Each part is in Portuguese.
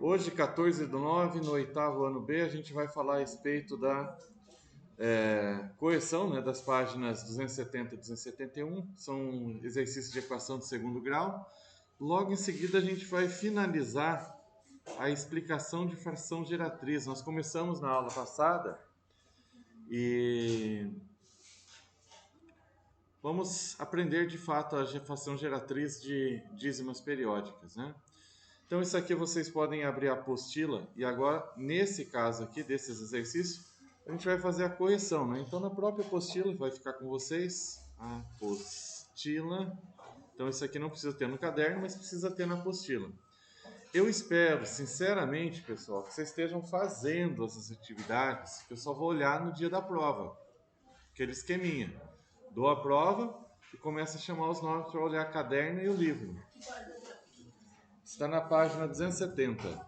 Hoje, 14/9, no 8º ano B, a gente vai falar a respeito da correção, né, das páginas 270 e 271, são exercícios de equação de segundo grau. Logo em seguida, a gente vai finalizar a explicação de fração geratriz. Nós começamos na aula passada e vamos aprender de fato a fração geratriz de dízimas periódicas, né? Então, isso aqui vocês podem abrir a apostila e agora, nesse caso aqui, desses exercícios, a gente vai fazer a correção, né? Então, na própria apostila, vai ficar com vocês a apostila. Então, isso aqui não precisa ter no caderno, mas precisa ter na apostila. Eu espero, sinceramente, pessoal, que vocês estejam fazendo essas atividades, que eu só vou olhar no dia da prova. Aquele esqueminha. Dou a prova e começo a chamar os nomes para olhar o caderno e o livro. Está na página 270.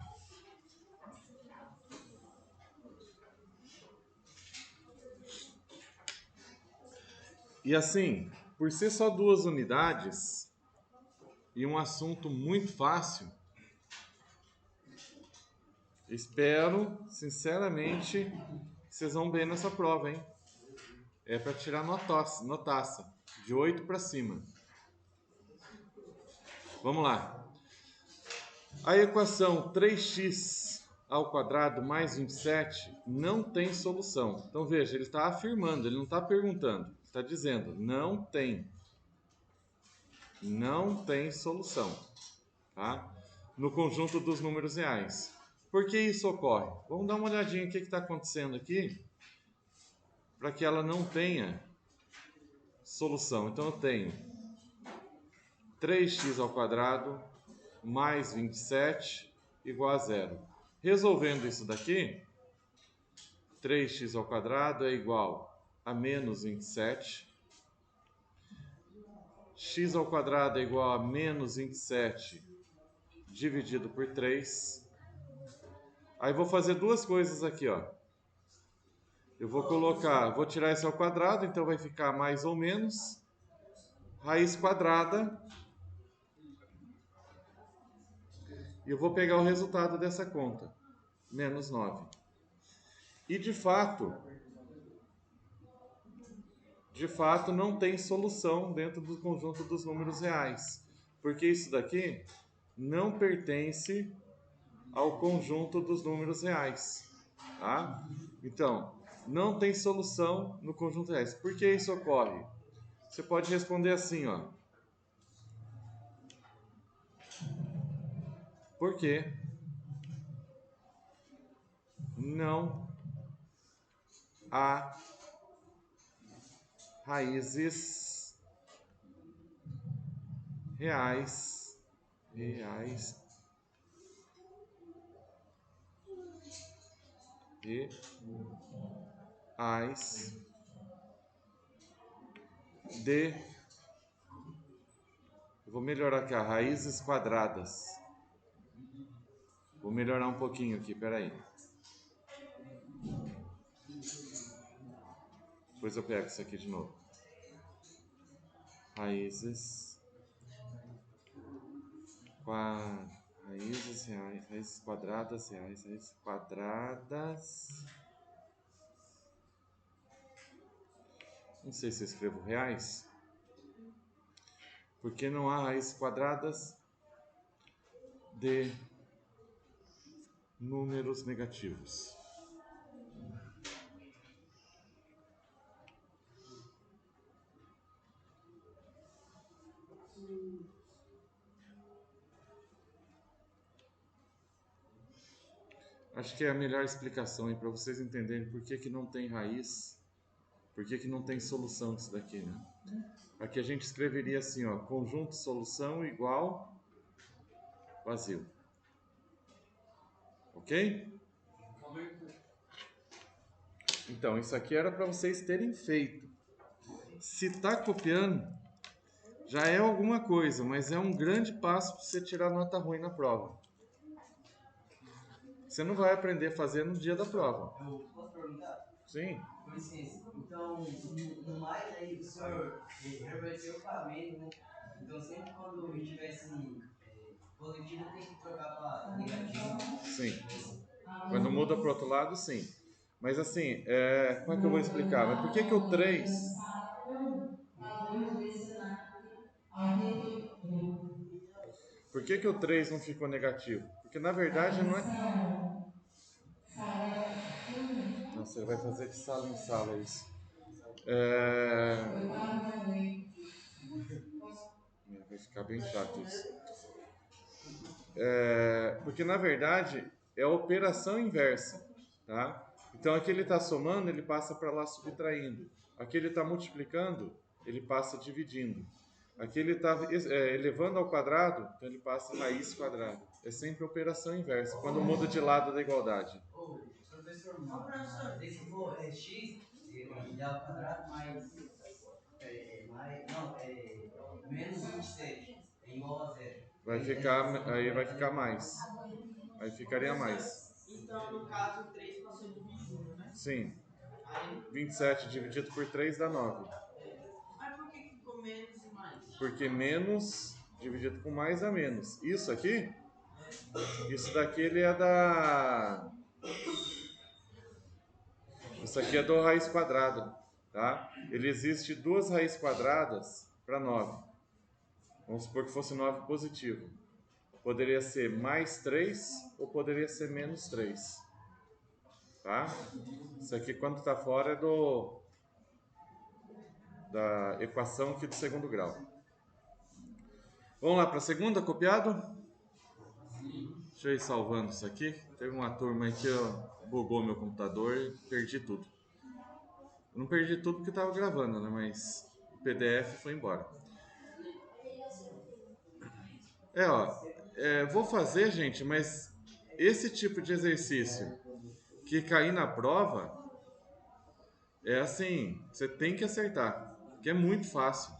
E assim, por ser só 2 unidades e um assunto muito fácil, espero, sinceramente, que vocês vão bem nessa prova, hein? É para tirar notaça, de 8 para cima. Vamos lá. A equação 3x ao quadrado mais 27 não tem solução. Então veja, ele está afirmando, ele não está perguntando. Ele está dizendo, não tem. Não tem solução. Tá? No conjunto dos números reais. Por que isso ocorre? Vamos dar uma olhadinha no que está acontecendo aqui para que ela não tenha solução. Então eu tenho 3x ao quadrado mais 27 igual a zero. Resolvendo isso daqui, 3x ao quadrado é igual a menos 27. X ao quadrado é igual a menos 27 dividido por 3. Aí vou fazer duas coisas aqui, ó. Eu vou tirar esse ao quadrado, então vai ficar mais ou menos raiz quadrada. E eu vou pegar o resultado dessa conta, menos 9. E de fato não tem solução dentro do conjunto dos números reais, porque isso daqui não pertence ao conjunto dos números reais, tá? Então, não tem solução no conjunto reais. Por que isso ocorre? Você pode responder assim, ó. Porque não há raízes reais de... Eu vou melhorar aqui, raízes quadradas. Vou melhorar um pouquinho aqui, peraí. Depois eu pego isso aqui de novo. Raízes reais, raízes quadradas reais, raízes quadradas. Não sei se eu escrevo reais, porque não há raízes quadradas de números negativos. Acho que é a melhor explicação para vocês entenderem por que não tem raiz, por que não tem solução disso daqui, né? Aqui a gente escreveria assim, ó, conjunto solução igual vazio. Ok? Então, isso aqui era para vocês terem feito. Se está copiando, já é alguma coisa, mas é um grande passo para você tirar nota ruim na prova. Você não vai aprender a fazer no dia da prova. Eu posso perguntar? Sim. Com licença. Então, no mais aí, o senhor reverteu para menos, né? Então, sempre quando eu tivesse positivo tem que trocar para negativo. Sim. Quando muda para o outro lado, sim. Mas assim, como é que eu vou explicar? Mas por que que o 3... Por que que o 3 não ficou negativo? Porque na verdade não é... Nossa, ele vai fazer de sala em sala isso. Vai ficar bem chato isso. Porque na verdade é a operação inversa, tá? Então aqui ele está somando, ele passa para lá subtraindo. Aqui ele está multiplicando, ele passa dividindo. Aqui ele está elevando ao quadrado, então ele passa raiz quadrada. É sempre operação inversa, quando muda de lado da igualdade. Professor, se for x ele ao quadrado menos 27 é igual a zero. Aí vai ficar mais. Aí ficaria mais. Então, no caso, o 3 passou dividindo, né? Sim. Aí, 27 dividido por 3 dá 9. mas por que ficou menos e mais? Porque menos dividido com mais dá menos. Isso aqui, isso daqui ele é da... Isso aqui é do raiz quadrada, tá? Ele existe duas raízes quadradas para 9. Vamos supor que fosse 9 positivo. Poderia ser mais 3 ou poderia ser menos 3. Tá? Isso aqui quando está fora é da equação aqui do segundo grau. Vamos lá para a segunda, copiado? Deixa eu ir salvando isso aqui. Teve uma turma aí que bugou meu computador e perdi tudo. Eu não perdi tudo porque estava gravando, né? Mas o PDF foi embora. Vou fazer, gente, mas esse tipo de exercício que cair na prova é assim, você tem que acertar, que é muito fácil.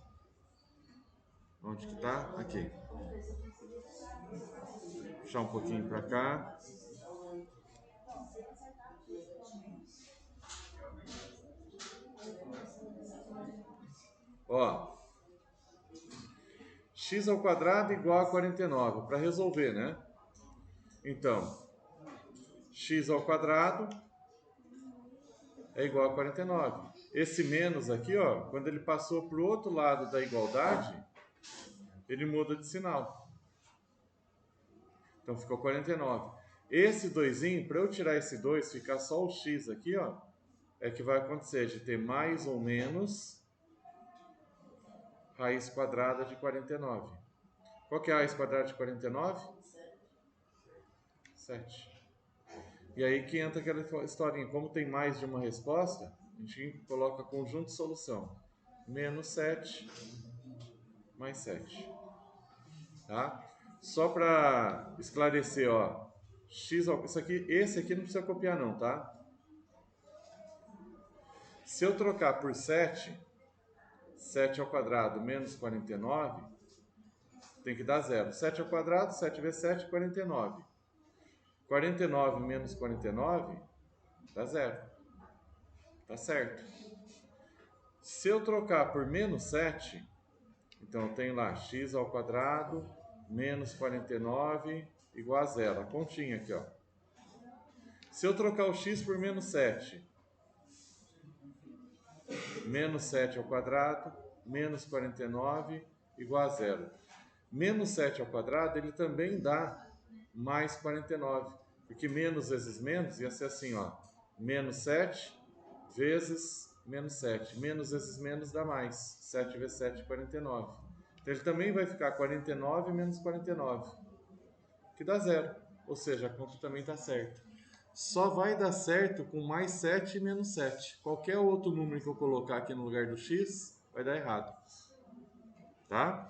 Onde que tá? Aqui. Puxar um pouquinho para cá. Ó, x ao quadrado igual a 49, para resolver, né? Então, x ao quadrado é igual a 49. Esse menos aqui, ó, quando ele passou para o outro lado da igualdade, ele muda de sinal. Então ficou 49. Esse 2, para eu tirar esse 2, ficar só o x aqui, ó, é que vai acontecer de ter mais ou menos raiz quadrada de 49. Qual que é a raiz quadrada de 49? 7. E aí que entra aquela historinha. Como tem mais de uma resposta, a gente coloca conjunto de solução. Menos 7 mais 7. Tá? Só para esclarecer, ó. Esse aqui não precisa copiar não, tá? Se eu trocar por 7, 7 ao quadrado menos 49, tem que dar zero. 7 ao quadrado, 7 vezes 7, 49. 49 menos 49 dá zero. Tá certo. Se eu trocar por menos 7, então eu tenho lá x ao quadrado menos 49 igual a zero. A continha aqui, ó. Se eu trocar o x por menos 7, menos 7 ao quadrado menos 49 igual a zero. Menos 7 ao quadrado, ele também dá mais 49. Porque menos vezes menos ia ser assim, ó. Menos 7 vezes menos 7. Menos vezes menos dá mais. 7 vezes 7, 49. Então, ele também vai ficar 49 menos 49, que dá zero. Ou seja, a conta também está certa. Só vai dar certo com mais 7 e menos 7. Qualquer outro número que eu colocar aqui no lugar do x, vai dar errado. Tá?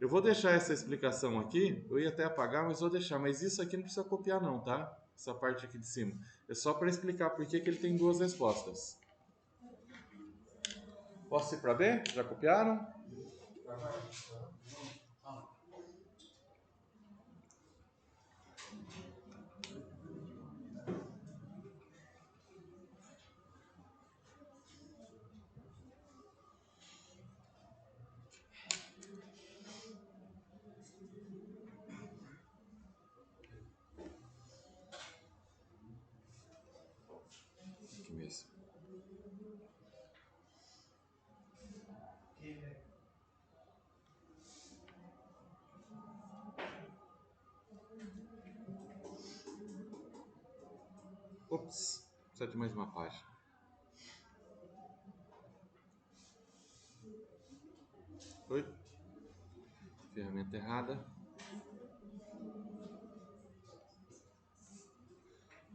Eu vou deixar essa explicação aqui. Eu ia até apagar, mas vou deixar. Mas isso aqui não precisa copiar não, tá? Essa parte aqui de cima. É só para explicar por que ele tem duas respostas. Posso ir para B? Já copiaram? Ops, precisa de mais uma página. Oi? Ferramenta errada.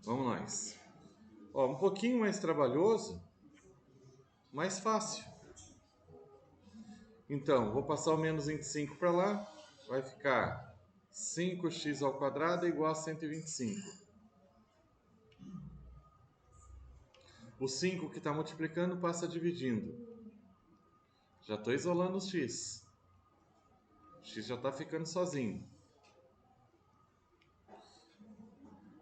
Vamos nós. Ó, um pouquinho mais trabalhoso, mais fácil. Então, vou passar o menos 25 para lá. Vai ficar 5x ao quadrado é igual a 125. O 5 que está multiplicando passa dividindo. Já estou isolando os x. O x já está ficando sozinho.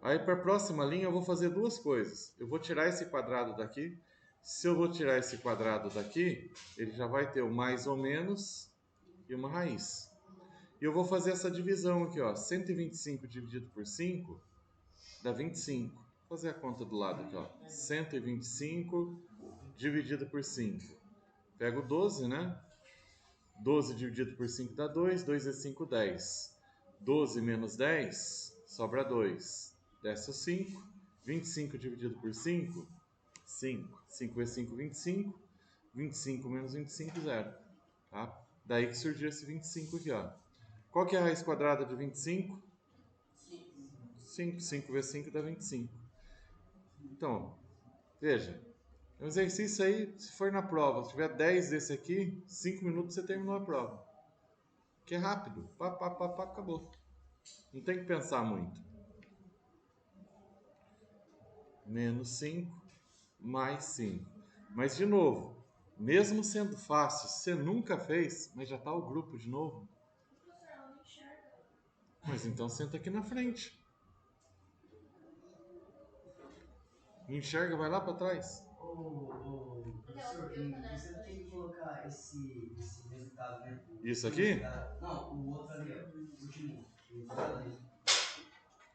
Aí para a próxima linha eu vou fazer duas coisas. Eu vou tirar esse quadrado daqui. Se eu vou tirar esse quadrado daqui, ele já vai ter o mais ou menos e uma raiz. E eu vou fazer essa divisão aqui, ó. 125 dividido por 5 dá 25. Vou fazer a conta do lado aqui, ó. 125 dividido por 5. Pego 12, né? 12 dividido por 5 dá 2. 2 vezes 5, 10. 12 menos 10, sobra 2. Desce o 5. 25 dividido por 5, 5. 5 vezes 5, 25. 25 menos 25, 0. Tá? Daí que surgiu esse 25 aqui, ó. Qual que é a raiz quadrada de 25? 5. 5 vezes 5 dá 25. Então, veja. Um exercício aí, se for na prova, se tiver 10 desse aqui, 5 minutos você terminou a prova. Que é rápido. Pá, pá, pá, pá, acabou. Não tem que pensar muito. Menos 5, mais 5. Mas, de novo, mesmo sendo fácil, você nunca fez, mas já está o grupo de novo. Mas então senta aqui na frente. Não enxerga, vai lá para trás. Professor, e você tem que colocar esse resultado, né? Isso aqui? Não, o outro ali, ó. O último. O resultado ali.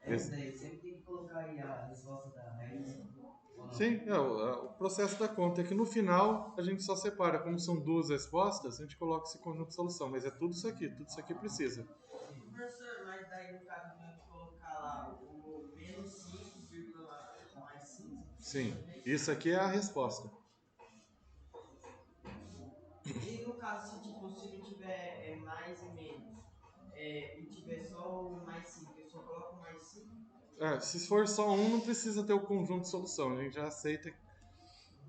Esse daí, sempre tem que colocar aí a resposta da raiz. Sim, o processo da conta é que no final a gente só separa. Como são duas respostas, a gente coloca esse conjunto de solução. Mas é tudo isso aqui precisa. Professor, mas daí no caso eu tenho que colocar lá o menos 5, mais 5. Sim, isso aqui é a resposta. E no caso, se não tiver mais e menos, e tiver só o mais 5, eu só coloco mais 5? Se for só um, não precisa ter o conjunto de solução. A gente já aceita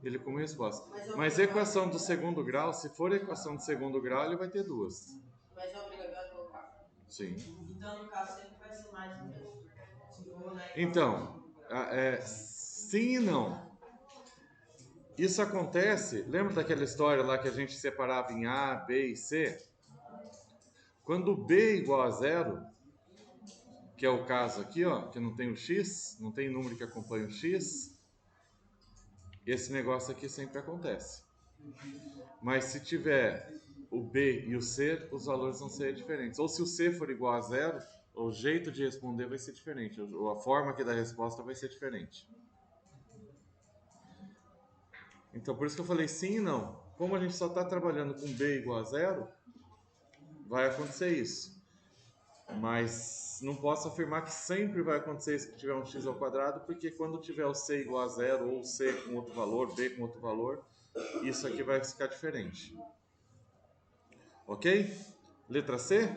ele como resposta. Mas equação do segundo grau, se for equação do segundo grau, ele vai ter duas. Mas é obrigatório colocar? Sim. Então, no caso, sempre vai ser mais e menos. Se for na equação Então, do segundo grau. sim e não. Isso acontece, lembra daquela história lá que a gente separava em A, B e C? Quando B é igual a zero, que é o caso aqui, ó, que não tem o x, não tem número que acompanha o x, esse negócio aqui sempre acontece. Mas se tiver o B e o C, os valores vão ser diferentes. Ou se o C for igual a zero, o jeito de responder vai ser diferente, ou a forma aqui da resposta vai ser diferente. Então, por isso que eu falei sim e não. Como a gente só está trabalhando com B igual a zero, vai acontecer isso. Mas não posso afirmar que sempre vai acontecer isso que tiver um x ao quadrado, porque quando tiver o C igual a zero, ou C com outro valor, B com outro valor, isso aqui vai ficar diferente. Ok? Letra C?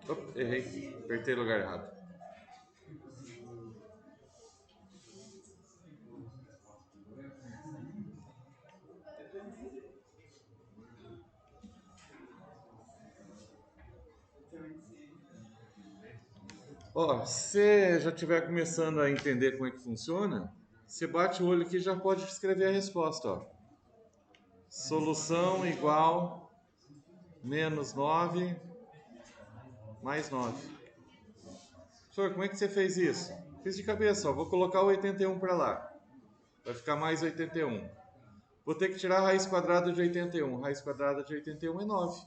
Opa, errei. Apertei o lugar errado. Ó, se você já estiver começando a entender como é que funciona, você bate o olho aqui e já pode escrever a resposta, ó. Solução igual menos 9 mais 9. Professor, como é que você fez isso? Fiz de cabeça, ó. Vou colocar o 81 para lá. Vai ficar mais 81. Vou ter que tirar a raiz quadrada de 81. Raiz quadrada de 81 é 9.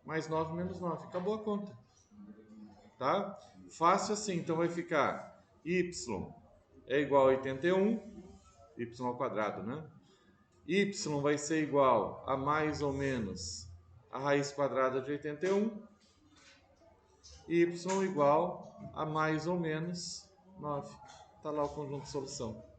Mais 9 menos 9. Acabou a conta. Tá? Fácil assim. Então vai ficar y é igual a 81. Y ao quadrado, né? y vai ser igual a mais ou menos a raiz quadrada de 81, y igual a mais ou menos 9. Está lá o conjunto de solução.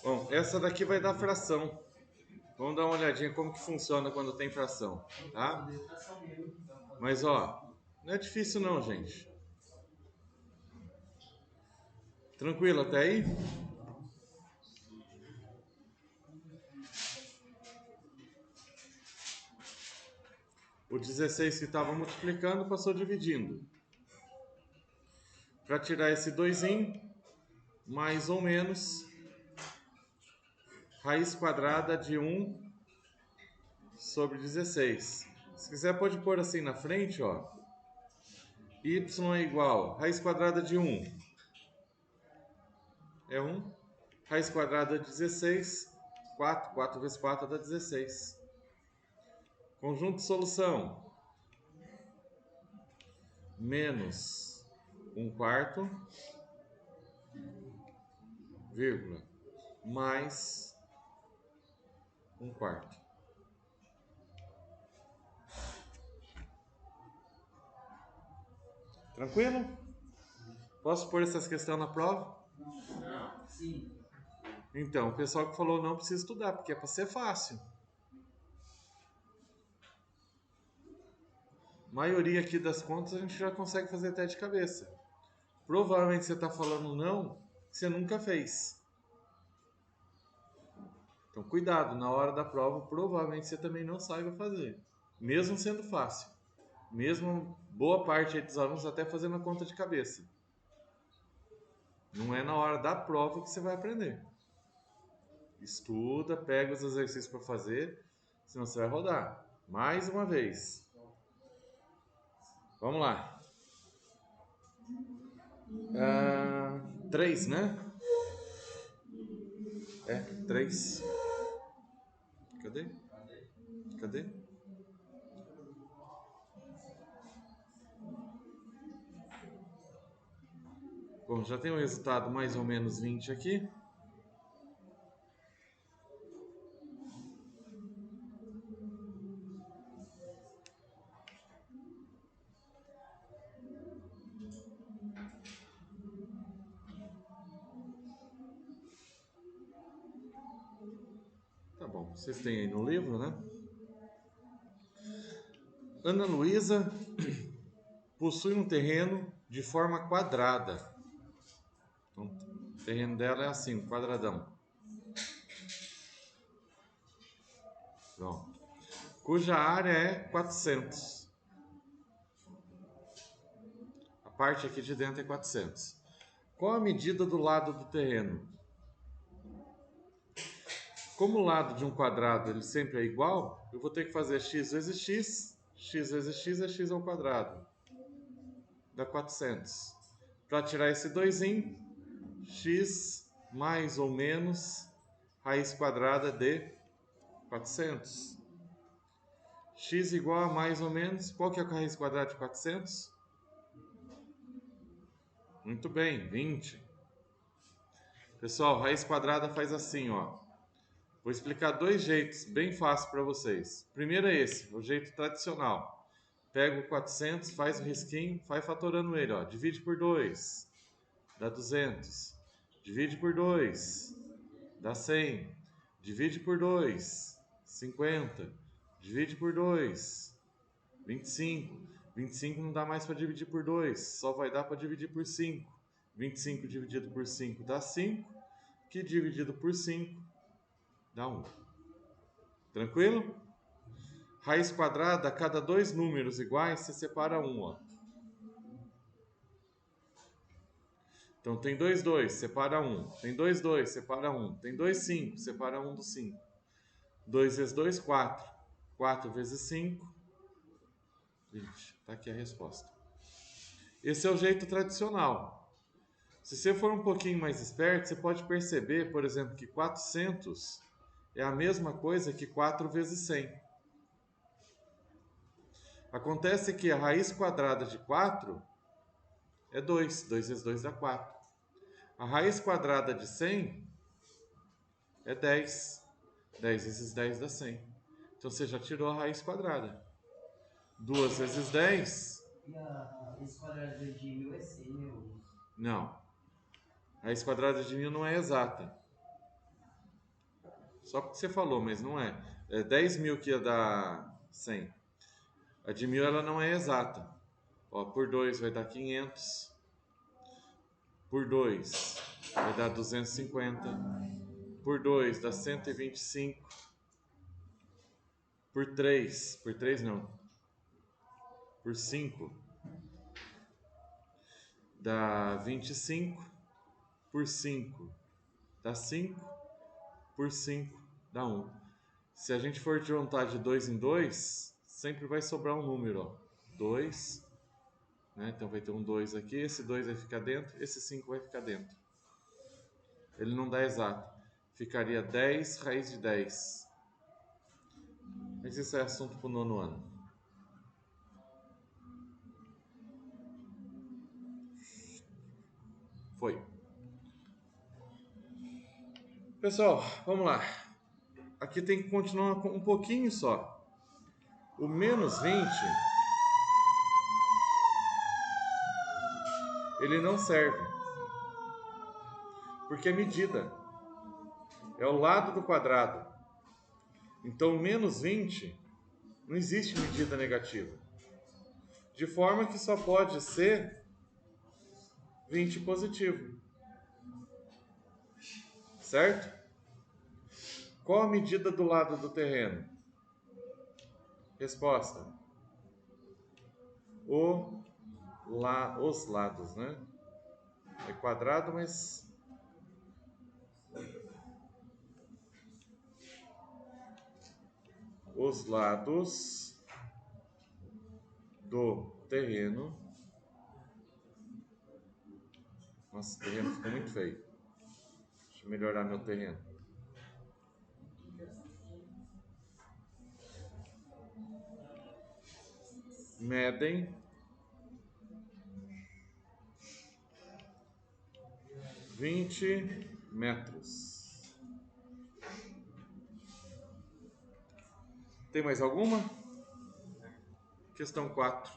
Bom, essa daqui vai dar fração. Vamos dar uma olhadinha como que funciona quando tem fração, tá? Mas, ó, não é difícil não, gente. Tranquilo até aí? O 16 que estava multiplicando passou dividindo. Para tirar esse 2, mais ou menos raiz quadrada de 1 sobre 16. Se quiser pode pôr assim na frente, ó. Y é igual a raiz quadrada de 1 é 1. Raiz quadrada de 16, 4. 4 vezes 4 dá 16. Conjunto de solução. Menos 1/4, vírgula, mais 1/4. Tranquilo? Posso pôr essas questões na prova? Não. Sim. Então, o pessoal que falou não precisa estudar, porque é para ser fácil. A maioria aqui das contas a gente já consegue fazer até de cabeça. Provavelmente você está falando não, você nunca fez. Então, cuidado, na hora da prova, provavelmente você também não saiba fazer. Mesmo sendo fácil. Mesmo boa parte dos alunos até fazendo a conta de cabeça. Não é na hora da prova que você vai aprender. Estuda, pega os exercícios para fazer, senão você vai rodar. Mais uma vez. Vamos lá. 3, né? 3. Cadê? Bom, já tem o resultado mais ou menos 20 aqui. Tá bom, vocês têm aí no livro, né? Ana Luísa possui um terreno de forma quadrada. Então, o terreno dela é assim, um quadradão. Pronto. Cuja área é 400. A parte aqui de dentro é 400. Qual a medida do lado do terreno? Como o lado de um quadrado ele sempre é igual, eu vou ter que fazer x vezes x. X vezes x é x ao quadrado. Dá 400. Para tirar esse 2, x mais ou menos raiz quadrada de 400. X igual a mais ou menos, qual que é a raiz quadrada de 400? Muito bem, 20. Pessoal, raiz quadrada faz assim, ó. Vou explicar dois jeitos bem fáceis para vocês. Primeiro é esse, o jeito tradicional. Pega o 400, faz o risquinho, vai fatorando ele, ó. Divide por 2, dá 200. Divide por 2, dá 100. Divide por 2, 50. Divide por 2. 25. 25 não dá mais para dividir por 2. Só vai dar para dividir por 5. 25 dividido por 5 dá 5. Que dividido por 5 dá 1. Tranquilo? Raiz quadrada, a cada dois números iguais, você separa um, ó. Então tem 2, 2, separa 1. Tem 2, 2, separa 1. Tem 2, 5, separa 1 do 5. 2 vezes 2, 4. 4 vezes 5, 20. Tá aqui a resposta. Esse é o jeito tradicional. Se você for um pouquinho mais esperto, você pode perceber, por exemplo, que 400 é a mesma coisa que 4 vezes 100. Acontece que a raiz quadrada de 4 é 2. 2 vezes 2 dá 4. A raiz quadrada de 100 é 10. 10 vezes 10 dá 100. Então você já tirou a raiz quadrada. 2 vezes 10... E a raiz quadrada de 1000 é 100, meu? Não. A raiz quadrada de 1000 não é exata. Só porque você falou, mas não é. É 10.000 que ia dar 100. A de 1000 ela não é exata. Ó, por 2 vai dar 500. Por 2 vai dar 250. Por 2 dá 125. Por 3 não. Por 5 dá 25. Por 5 dá 5. Por 5 dá 1. Se a gente for juntar de 2 em 2, sempre vai sobrar um número, ó. 2, né? Então vai ter um 2 aqui, esse 2 vai ficar dentro, esse 5 vai ficar dentro. Ele não dá exato. Ficaria 10 raiz de 10. Mas isso é assunto para o 9º ano. Foi. Pessoal, vamos lá. Aqui tem que continuar um pouquinho só. O menos 20, ele não serve. Porque é medida. É o lado do quadrado. Então, menos 20, não existe medida negativa. De forma que só pode ser 20 positivo. Certo? Qual a medida do lado do terreno? Resposta. Os lados, né? É quadrado, mas... Os lados do terreno. Nossa, o terreno ficou muito feio. Deixa eu melhorar meu terreno. Medem 20 metros. Tem mais alguma? Questão 4.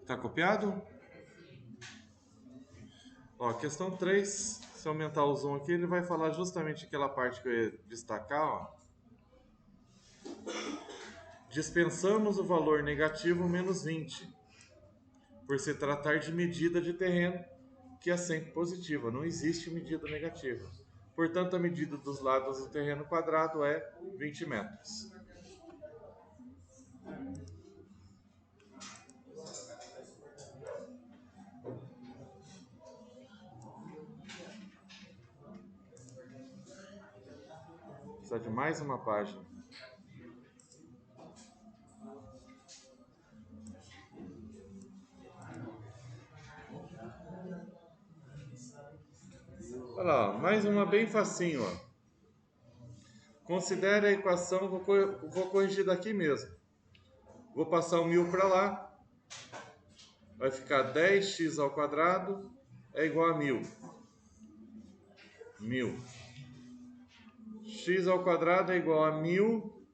Tá copiado? Ó, questão 3, se aumentar o zoom aqui, ele vai falar justamente aquela parte que eu ia destacar, ó. Dispensamos o valor negativo menos 20, por se tratar de medida de terreno, que é sempre positiva, não existe medida negativa. Portanto, a medida dos lados do terreno quadrado é 20 metros. Precisa de mais uma página. Olha lá, ó, mais uma bem facinho, ó. Considere a equação, vou corrigir daqui mesmo. Vou passar o 1000 para lá. Vai ficar 10x ao quadrado é igual a 1000. 1000. X ao quadrado é igual a 1000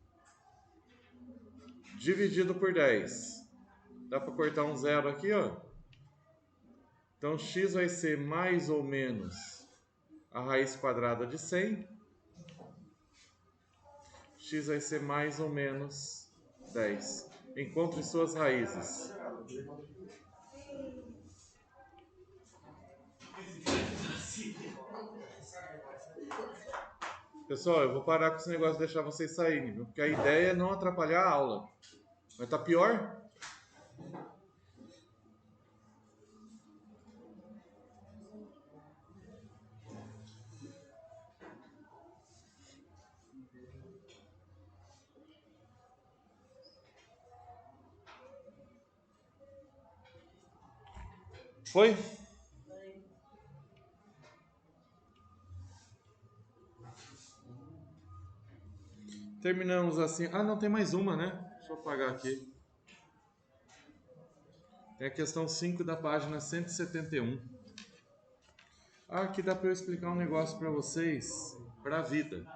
dividido por 10. Dá para cortar um zero aqui, ó. Então, x vai ser mais ou menos a raiz quadrada de 100. X x vai ser mais ou menos 10. Encontre suas raízes. Pessoal, eu vou parar com esse negócio de deixar vocês saírem, viu? Porque a ideia é não atrapalhar a aula. Mas tá pior? Foi? Terminamos assim. Ah, não, tem mais uma, né? Deixa eu apagar aqui. Tem a questão 5 da página 171. Ah, aqui dá para eu explicar um negócio para vocês, para a vida.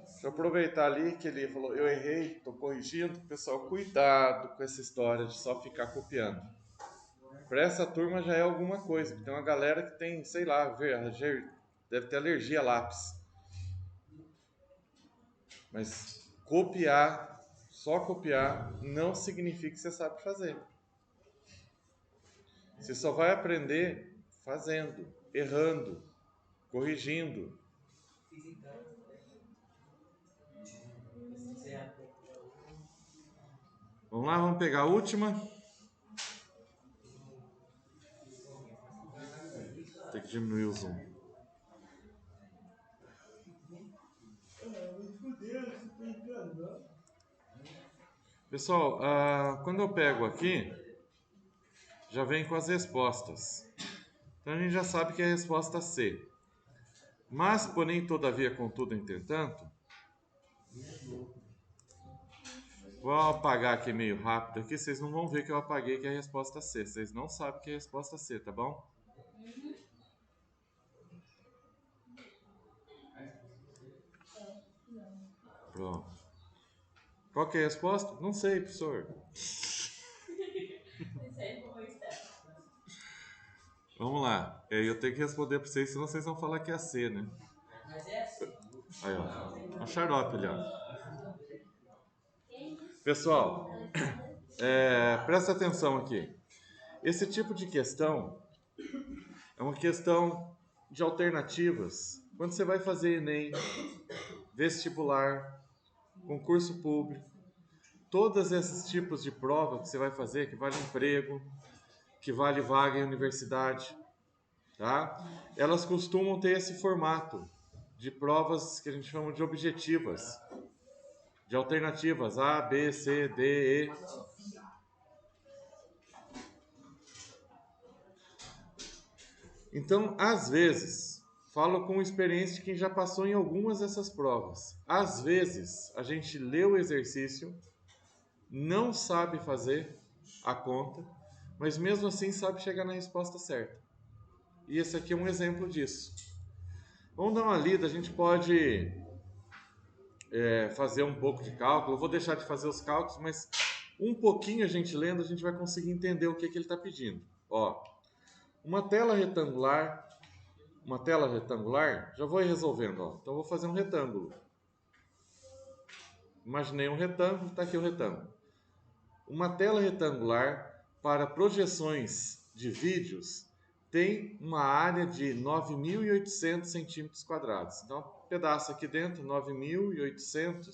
Deixa eu aproveitar ali que ele falou, eu errei, estou corrigindo. Pessoal, cuidado com essa história de só ficar copiando. Para essa turma já é alguma coisa. Tem uma galera que tem, sei lá, deve ter alergia a lápis. Mas copiar, só copiar, não significa que você sabe fazer. Você só vai aprender fazendo, errando, corrigindo. Vamos lá, vamos pegar a última. Tem que diminuir o zoom. Pessoal, quando eu pego aqui, já vem com as respostas. Então a gente já sabe que é a resposta C. Mas, porém, todavia, contudo, entretanto, vou apagar aqui meio rápido aqui, vocês não vão ver que eu apaguei que é a resposta C. Vocês não sabem que é a resposta C, tá bom? Pronto. Qual que é a resposta? Não sei, professor. Vamos lá. Eu tenho que responder para vocês, senão vocês vão falar que é a C, né? Aí, ó. Um xarope ali, ó. Pessoal, presta atenção aqui. Esse tipo de questão é uma questão de alternativas. Quando você vai fazer Enem, vestibular, concurso público, todos esses tipos de prova que você vai fazer, que vale emprego, que vale vaga em universidade, tá? Elas costumam ter esse formato de provas que a gente chama de objetivas, de alternativas A, B, C, D, E. Então, às vezes, falo com experiência de quem já passou em algumas dessas provas. Às vezes, a gente lê o exercício, não sabe fazer a conta, mas mesmo assim sabe chegar na resposta certa. E esse aqui é um exemplo disso. Vamos dar uma lida, a gente pode fazer um pouco de cálculo. Eu vou deixar de fazer os cálculos, mas um pouquinho a gente lendo, a gente vai conseguir entender o que ele está pedindo. Ó, uma tela retangular, já vou ir resolvendo. Ó. Então, eu vou fazer um retângulo. Imaginei um retângulo, está aqui o retângulo. Uma tela retangular para projeções de vídeos tem uma área de 9.800 centímetros quadrados. Então, um pedaço aqui dentro, 9.800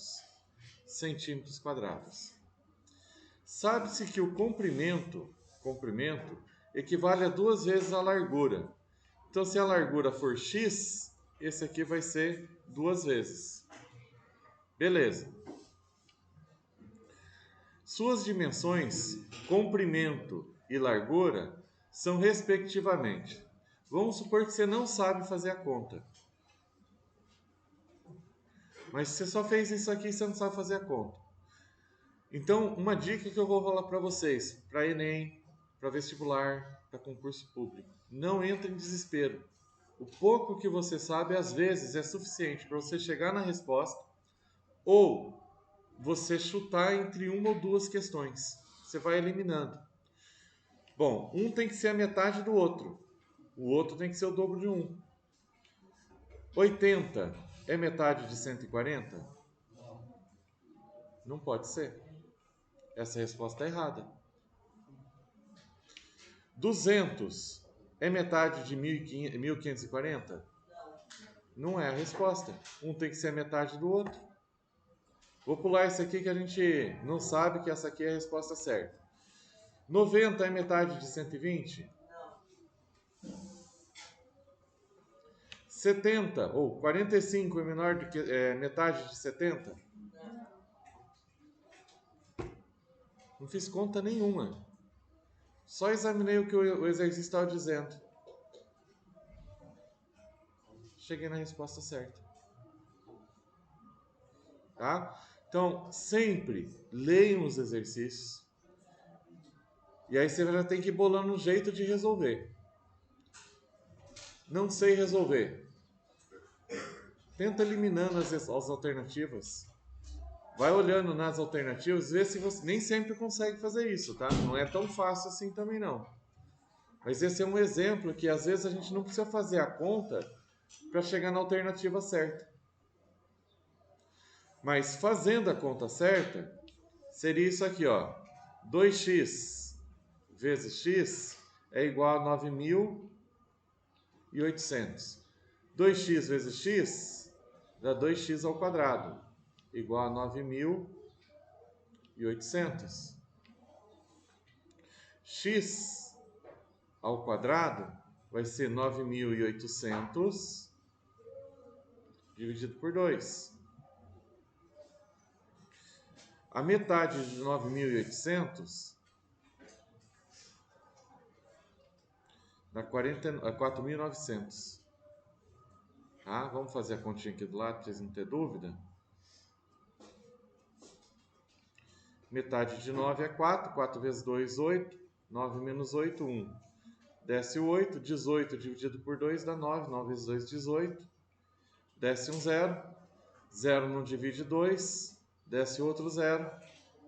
centímetros quadrados. Sabe-se que o comprimento equivale a 2 vezes a largura. Então, se a largura for x, esse aqui vai ser 2 vezes. Beleza. Suas dimensões, comprimento e largura, são respectivamente. Vamos supor que você não sabe fazer a conta. Mas você só fez isso aqui e você não sabe fazer a conta. Então, uma dica que eu vou falar para vocês, para Enem, para vestibular, para concurso público. Não entre em desespero. O pouco que você sabe, às vezes, é suficiente para você chegar na resposta ou você chutar entre uma ou duas questões. você vai eliminando. Bom, um tem que ser a metade do outro. O outro tem que ser o dobro de 1. 80 é metade de 140? Não pode ser. Essa resposta é errada. 200 é metade de 1540? Não é a resposta. Um tem que ser a metade do outro. Vou pular esse aqui que a gente não sabe que essa aqui é a resposta certa. 90 é metade de 120? 70 ou 45 é menor do que metade de 70? Não fiz conta nenhuma. Só examinei o que o exercício estava dizendo. Cheguei na resposta certa. Tá? Então, sempre leiam os exercícios. E aí você já tem que ir bolando um jeito de resolver. Não sei resolver. Tenta eliminando as alternativas. Vai olhando nas alternativas, vê se você nem sempre consegue fazer isso, tá? Não é tão fácil assim também não. Mas esse é um exemplo que às vezes a gente não precisa fazer a conta para chegar na alternativa certa. Mas fazendo a conta certa, seria isso aqui, ó. 2x vezes x é igual a 9.800. 2x vezes x dá 2x ao quadrado, igual a 9.800. X ao quadrado vai ser 9.800 dividido por 2. A metade de 9.800 dá 4.900. Tá? Vamos fazer a continha aqui do lado para vocês não terem dúvida. Metade de 9 é 4. 4 vezes 2, 8. 9 menos 8, 1. Desce o 8. 18 dividido por 2 dá 9. 9 vezes 2, 18. Desce um 0. 0 não divide 2. Desce outro 0.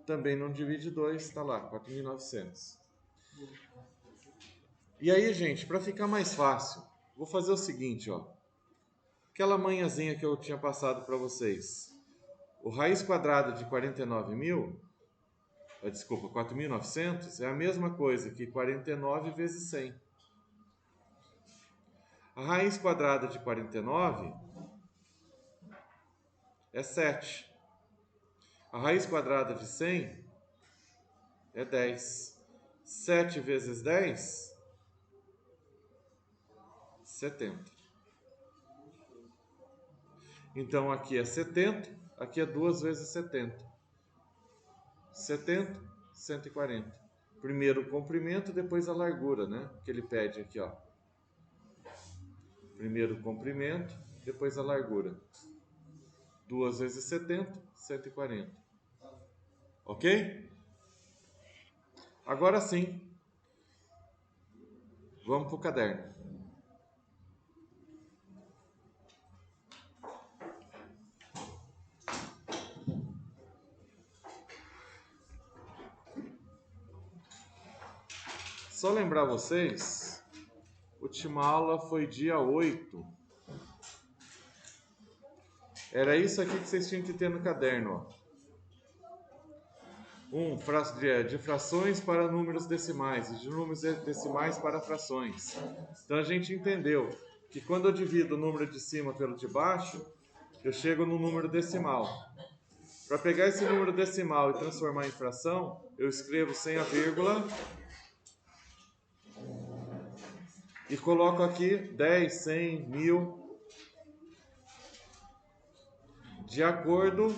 Também não divide 2. Está lá, 4.900. E aí, gente, para ficar mais fácil, vou fazer o seguinte, ó. Aquela manhãzinha que eu tinha passado para vocês. O raiz quadrada de 4.900 é a mesma coisa que 49 vezes 100. A raiz quadrada de 49 é 7. A raiz quadrada de 100 é 10. 7 vezes 10, 70. Então aqui é 70, aqui é 2 vezes 70. 70, 140. Primeiro o comprimento, depois a largura, né? Que ele pede aqui, ó. Primeiro o comprimento, depois a largura. 2 vezes 70, 140. Ok? Agora sim, vamos para o caderno. Só lembrar vocês, última aula foi dia 8. Era isso aqui que vocês tinham que ter no caderno, ó. De frações para números decimais e de números decimais para frações. Então a gente entendeu que quando eu divido o número de cima pelo de baixo, eu chego no número decimal. Para pegar esse número decimal e transformar em fração, eu escrevo sem a vírgula e coloco aqui 10, 100, 1000, de acordo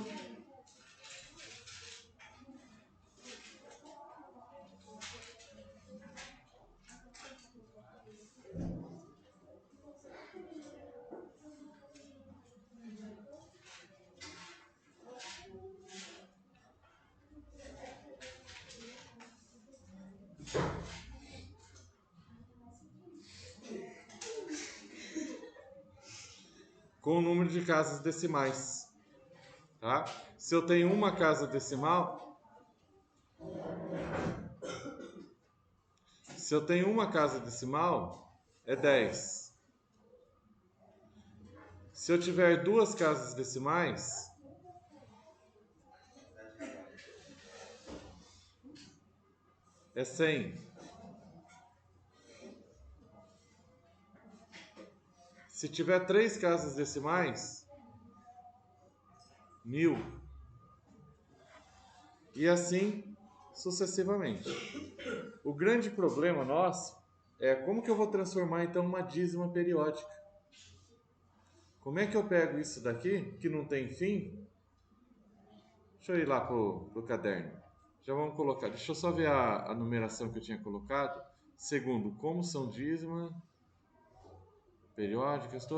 com o número de casas decimais, tá? Se eu tenho uma casa decimal, Se eu tenho uma casa decimal, é 10. Se eu tiver duas casas decimais, é 100. Se tiver três casas decimais, 1000. E assim sucessivamente. O grande problema nosso é como que eu vou transformar então uma dízima periódica. Como é que eu pego isso daqui, que não tem fim? Deixa eu ir lá pro caderno. Já vamos colocar. Deixa eu só ver a numeração que eu tinha colocado. Segundo, como são dízima periódicas, tá.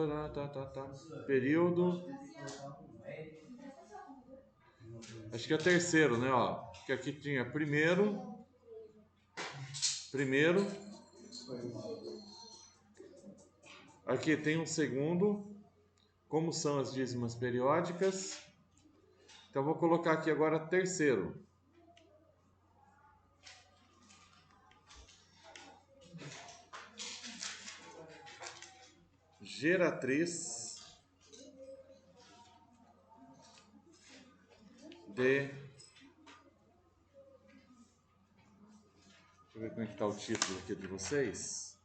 Período. Acho que é terceiro, né? Ó, que aqui tinha primeiro. Aqui tem um segundo. Como são as dízimas periódicas? Então, vou colocar aqui agora terceiro. Geratriz de... Deixa eu ver como é que está o título aqui de vocês.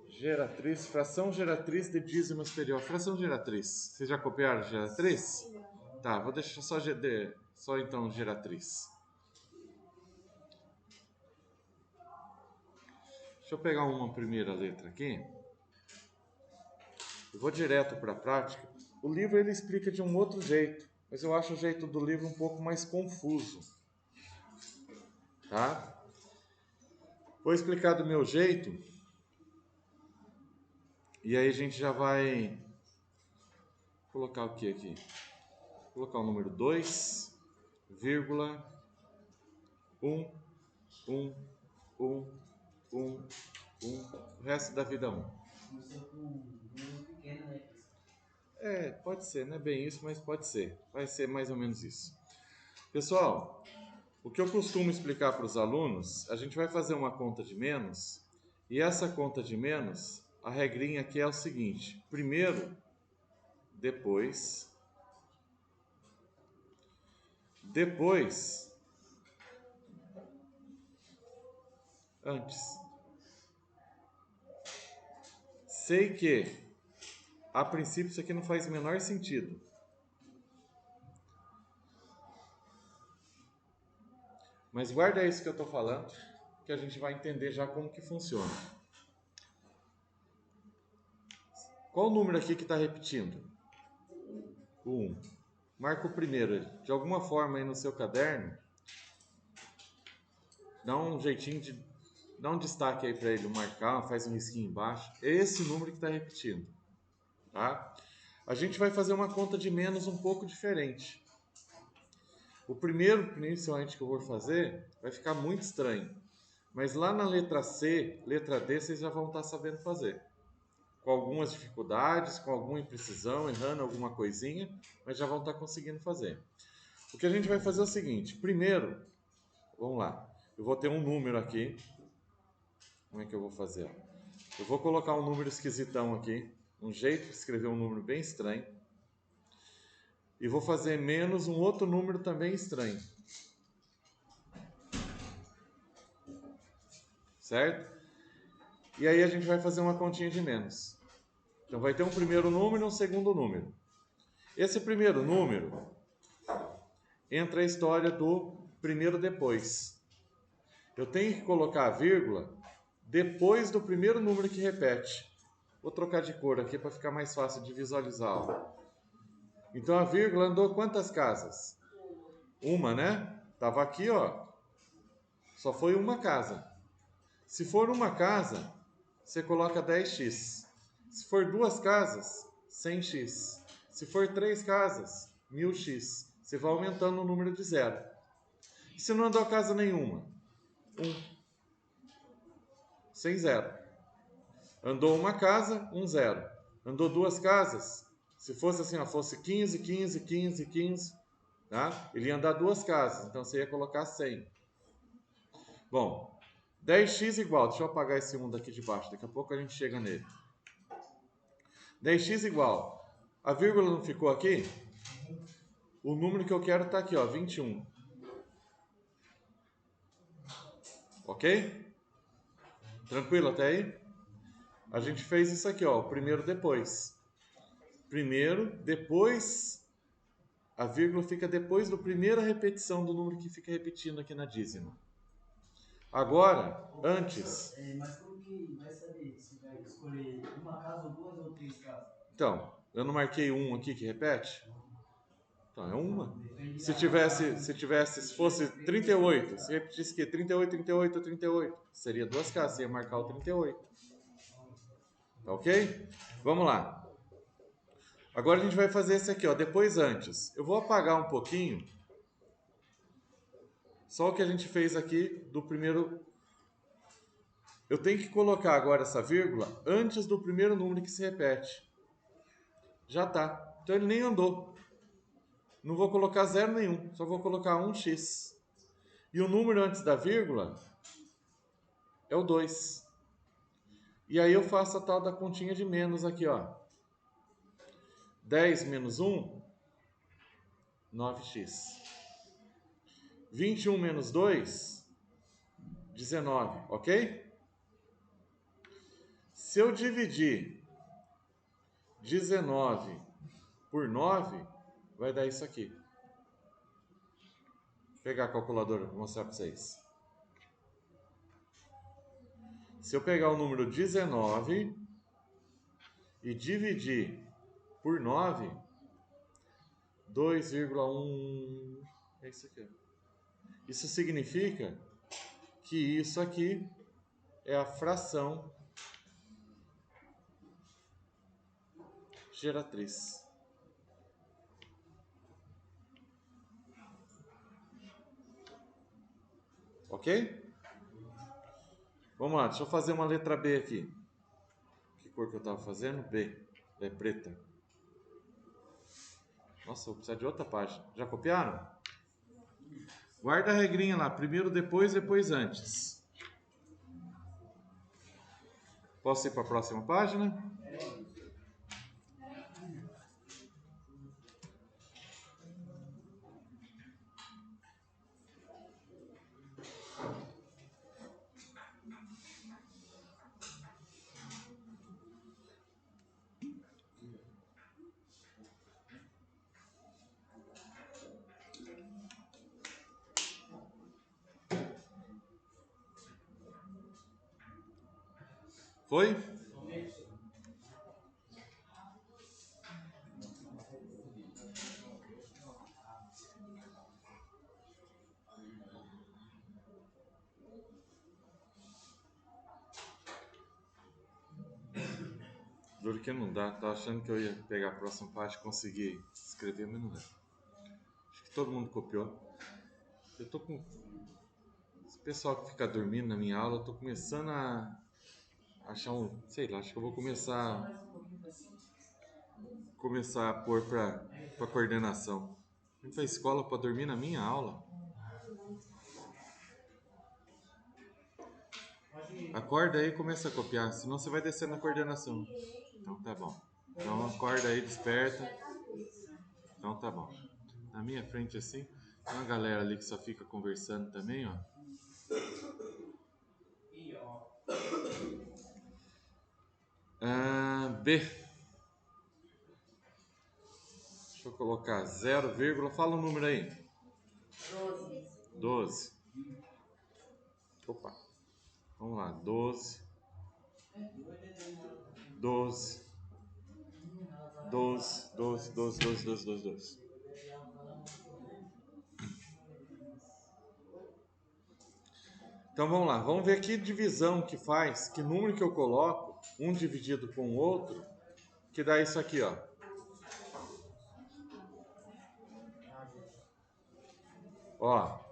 Geratriz, fração geratriz de dízimas periódicas. Fração geratriz. Vocês já copiaram geratriz? Tá, vou deixar só então geratriz. Deixa eu pegar uma primeira letra aqui. Eu vou direto para a prática. O livro ele explica de um outro jeito, mas eu acho o jeito do livro um pouco mais confuso. Tá? Vou explicar do meu jeito. E aí a gente já vai colocar o que aqui? Vou colocar o número 2,11111, o resto da vida 1. Começou com um número pequeno, né? Pode ser, não é bem isso, mas pode ser. Vai ser mais ou menos isso. Pessoal, o que eu costumo explicar para os alunos, a gente vai fazer uma conta de menos, e essa conta de menos, a regrinha aqui é o seguinte: primeiro, depois, antes. Sei que, a princípio, isso aqui não faz o menor sentido. Mas guarda isso que eu estou falando, que a gente vai entender já como que funciona. Qual o número aqui que está repetindo? O 1. Marca o primeiro. De alguma forma aí no seu caderno, dá um jeitinho de... Dá um destaque aí para ele marcar, faz um risquinho embaixo. É esse número que está repetindo. Tá? A gente vai fazer uma conta de menos um pouco diferente. O primeiro, principalmente, que eu vou fazer, vai ficar muito estranho. Mas lá na letra C, letra D, vocês já vão estar sabendo fazer. Com algumas dificuldades, com alguma imprecisão, errando alguma coisinha, mas já vão estar conseguindo fazer. O que a gente vai fazer é o seguinte. Primeiro, vamos lá. Eu vou ter um número aqui. Como é que eu vou fazer? Eu vou colocar um número esquisitão aqui. Um jeito de escrever um número bem estranho. E vou fazer menos um outro número também estranho. Certo? E aí a gente vai fazer uma continha de menos. Então vai ter um primeiro número e um segundo número. Esse primeiro número entra a história do primeiro depois. Eu tenho que colocar a vírgula depois do primeiro número que repete. Vou trocar de cor aqui para ficar mais fácil de visualizá-lo. Então a vírgula andou quantas casas? Uma, né? Estava aqui, ó. Só foi uma casa. Se for uma casa, você coloca 10x. Se for duas casas, 100x. Se for três casas, 1000x. Você vai aumentando o número de zero. E se não andou casa nenhuma? 1. Sem zero. Andou uma casa, 1 zero. Andou duas casas, se fosse assim, ó, fosse 15, 15, 15, 15, tá? Ele ia andar duas casas, então você ia colocar 100. Bom, 10x igual, deixa eu apagar esse 1 daqui de baixo, daqui a pouco a gente chega nele. 10x igual, a vírgula não ficou aqui? O número que eu quero está aqui, ó, 21. Ok? Tranquilo até aí? A gente fez isso aqui, ó, o primeiro depois. Primeiro, depois, a vírgula fica depois da primeira repetição do número que fica repetindo aqui na dízima. Agora, antes... Mas como que vai saber se vai escolher uma casa ou duas ou três casas? Então, eu não marquei um aqui que repete? Então, é uma. Depende Se fosse 38, se repetisse que 38, 38, 38, seria duas casas, ia marcar o 38. Tá ok? Vamos lá. Agora a gente vai fazer esse aqui, ó, depois antes. Eu vou apagar um pouquinho, só o que a gente fez aqui do primeiro... Eu tenho que colocar agora essa vírgula antes do primeiro número que se repete. Já tá. Então ele nem andou. Não vou colocar zero nenhum, só vou colocar 1x. E o número antes da vírgula é o 2. E aí eu faço a tal da continha de menos aqui, ó. 10 menos 1, 9x. 21 menos 2, 19, ok? Se eu dividir 19 por 9, vai dar isso aqui. Vou pegar a calculadora para mostrar para vocês. Se eu pegar o número 19 e dividir por 9, 2,1... é isso aqui. Isso significa que isso aqui é a fração geratriz. Ok? Vamos lá, deixa eu fazer uma letra B aqui. Que cor que eu estava fazendo? B. É preta. Nossa, vou precisar de outra página. Já copiaram? Guarda a regrinha lá. Primeiro depois, depois antes. Posso ir para a próxima página? Foi? Duro que não dá. Tava achando que eu ia pegar a próxima página e conseguir escrever, mas não dá. Acho que todo mundo copiou. Eu tô com... Esse pessoal que fica dormindo na minha aula, eu tô começando a achar um... Sei lá, acho que eu vou começar a pôr para coordenação. Vim para a escola para dormir na minha aula. Acorda aí e começa a copiar, senão você vai descer na coordenação. Então tá bom. Então acorda aí, desperta. Então tá bom. Na minha frente assim, tem uma galera ali que só fica conversando também, ó. B. Deixa eu colocar 0, fala o número aí. 12. Opa. Vamos lá, 12. 12. 12, 12, 12, 12, 12, 12, 12. Então vamos lá, vamos ver que divisão que faz, que número que eu coloco, um dividido com o outro, que dá isso aqui, ó. Ó,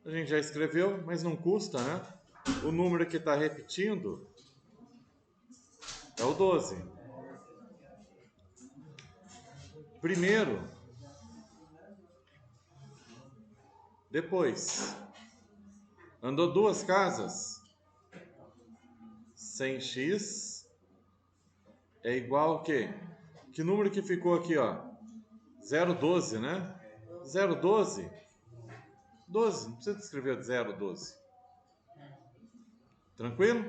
a gente já escreveu, mas não custa, né? O número que está repetindo é o 12. Primeiro, depois. Andou 2 casas, 100x é igual ao quê? Que número que ficou aqui, ó? 0,12, né? 0,12? 12, não precisa escrever 0,12. Tranquilo?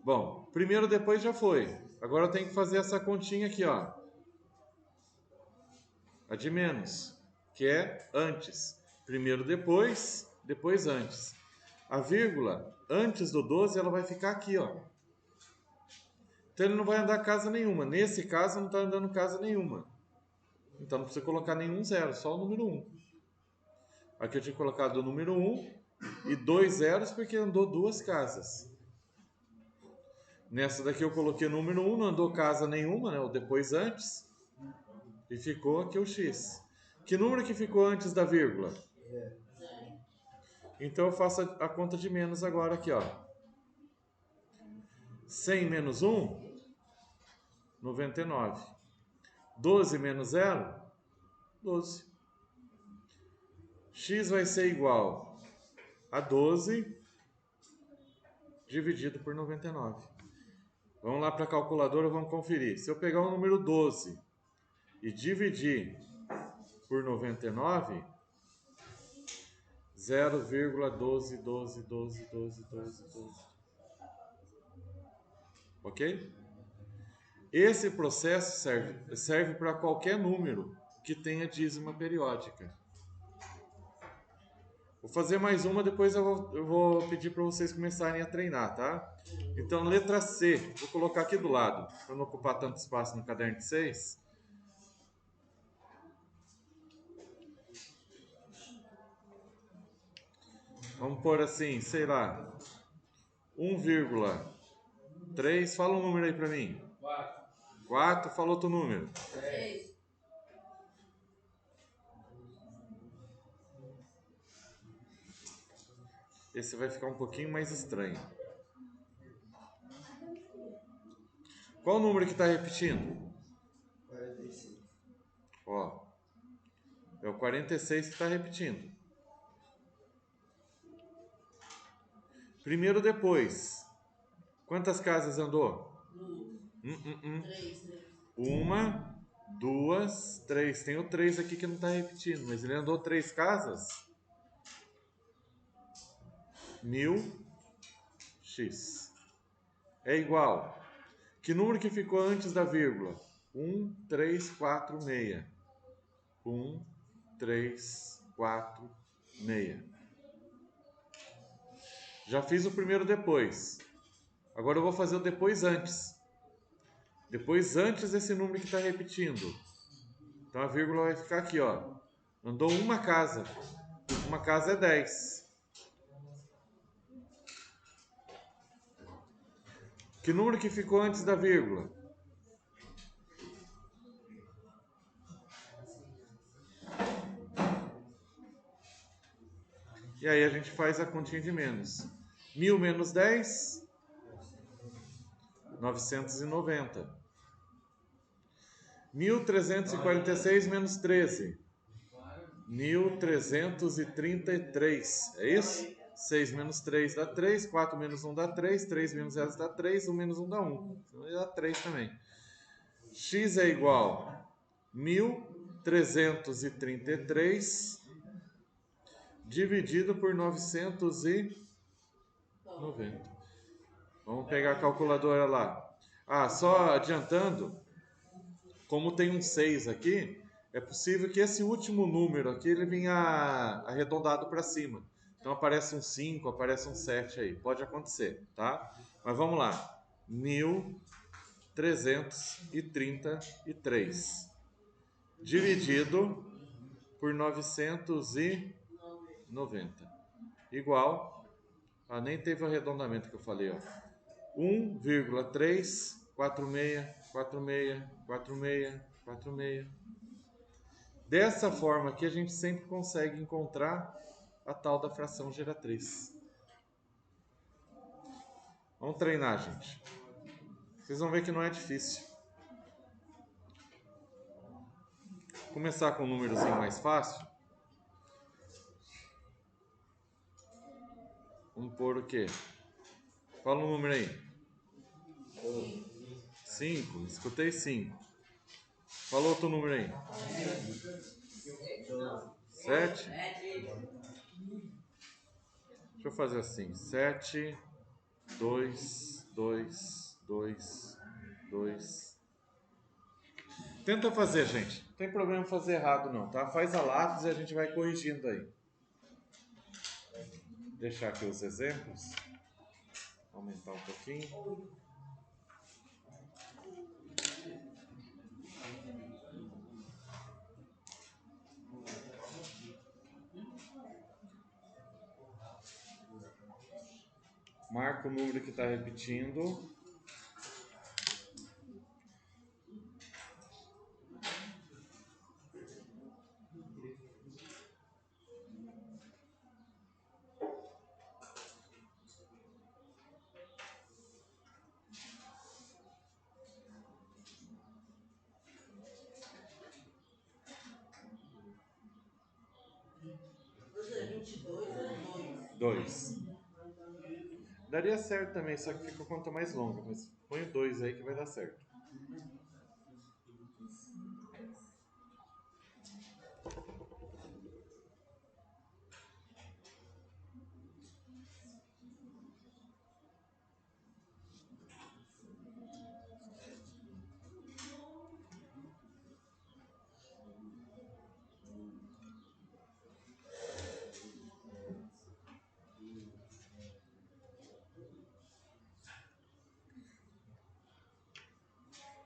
Bom, primeiro depois já foi. Agora eu tenho que fazer essa continha aqui, ó. A de menos, que é antes. Primeiro depois, depois antes. A vírgula antes do 12, ela vai ficar aqui, ó. Então ele não vai andar casa nenhuma. Nesse caso, não está andando casa nenhuma. Então não precisa colocar nenhum zero, só o número 1. Aqui eu tinha colocado o número 1 e 2 zeros porque andou 2 casas. Nessa daqui eu coloquei o número 1, não andou casa nenhuma, né? O depois antes. E ficou aqui o x. Que número que ficou antes da vírgula? Então eu faço a conta de menos agora aqui, ó. 100 menos 1, 99. 12 menos 0, 12. X vai ser igual a 12 dividido por 99. Vamos lá para a calculadora, vamos conferir. Se eu pegar o número 12 e dividir por 99, 0,12. Ok? Esse processo serve para qualquer número que tenha dízima periódica. Vou fazer mais uma, depois eu vou pedir para vocês começarem a treinar, tá? Então, letra C, vou colocar aqui do lado, para não ocupar tanto espaço no caderno de 6. Vamos pôr assim, sei lá, 1,3. Fala um número aí para mim. 4. Fala outro número. 6. Esse vai ficar um pouquinho mais estranho. Qual o número que está repetindo? 46. Ó, é o 46 que está repetindo. Primeiro depois. Quantas casas andou? 3. 1, 2, 3. Tem o 3 aqui que não está repetindo, mas ele andou 3 casas. 1000x é igual. Que número que ficou antes da vírgula? 1, 3, 4, 6. 1, 3, 4, 6. Já fiz o primeiro depois. Agora eu vou fazer o depois antes. Depois antes desse número que está repetindo. Então a vírgula vai ficar aqui, ó. Andou uma casa. Uma casa é 10. Que número que ficou antes da vírgula? E aí a gente faz a continha de menos. 1000 menos 10, 990. 1346 menos 13, 1333. É isso? 6 menos 3 dá 3, 4 menos 1 dá 3, 3 menos 0 dá 3, 1 menos 1 dá 1. Então dá 3 também. X é igual a 1333 dividido por 990. Vamos pegar a calculadora lá. Ah, só adiantando, como tem um 6 aqui, é possível que esse último número aqui ele venha arredondado para cima. Então aparece um 5, aparece um 7 aí. Pode acontecer, tá? Mas vamos lá. 1333 dividido por 990 igual. Ah, nem teve o arredondamento que eu falei, ó. 1,346464646. Dessa forma aqui a gente sempre consegue encontrar a tal da fração geratriz. Vamos treinar, gente. Vocês vão ver que não é difícil. Vou começar com um númerozinho mais fácil. Vamos pôr o quê? Fala um número aí. 5. Escutei 5. Fala outro número aí. 7. Deixa eu fazer assim. 7, 2, 2, 2, 2. Tenta fazer, gente. Não tem problema fazer errado não, tá? Faz a lápis e a gente vai corrigindo aí. Deixar aqui os exemplos. Aumentar um pouquinho. Marca o número que está repetindo. Professor, 22 é 2. 2. Daria certo também, só que fica a conta mais longa. Mas põe o 2 aí que vai dar certo.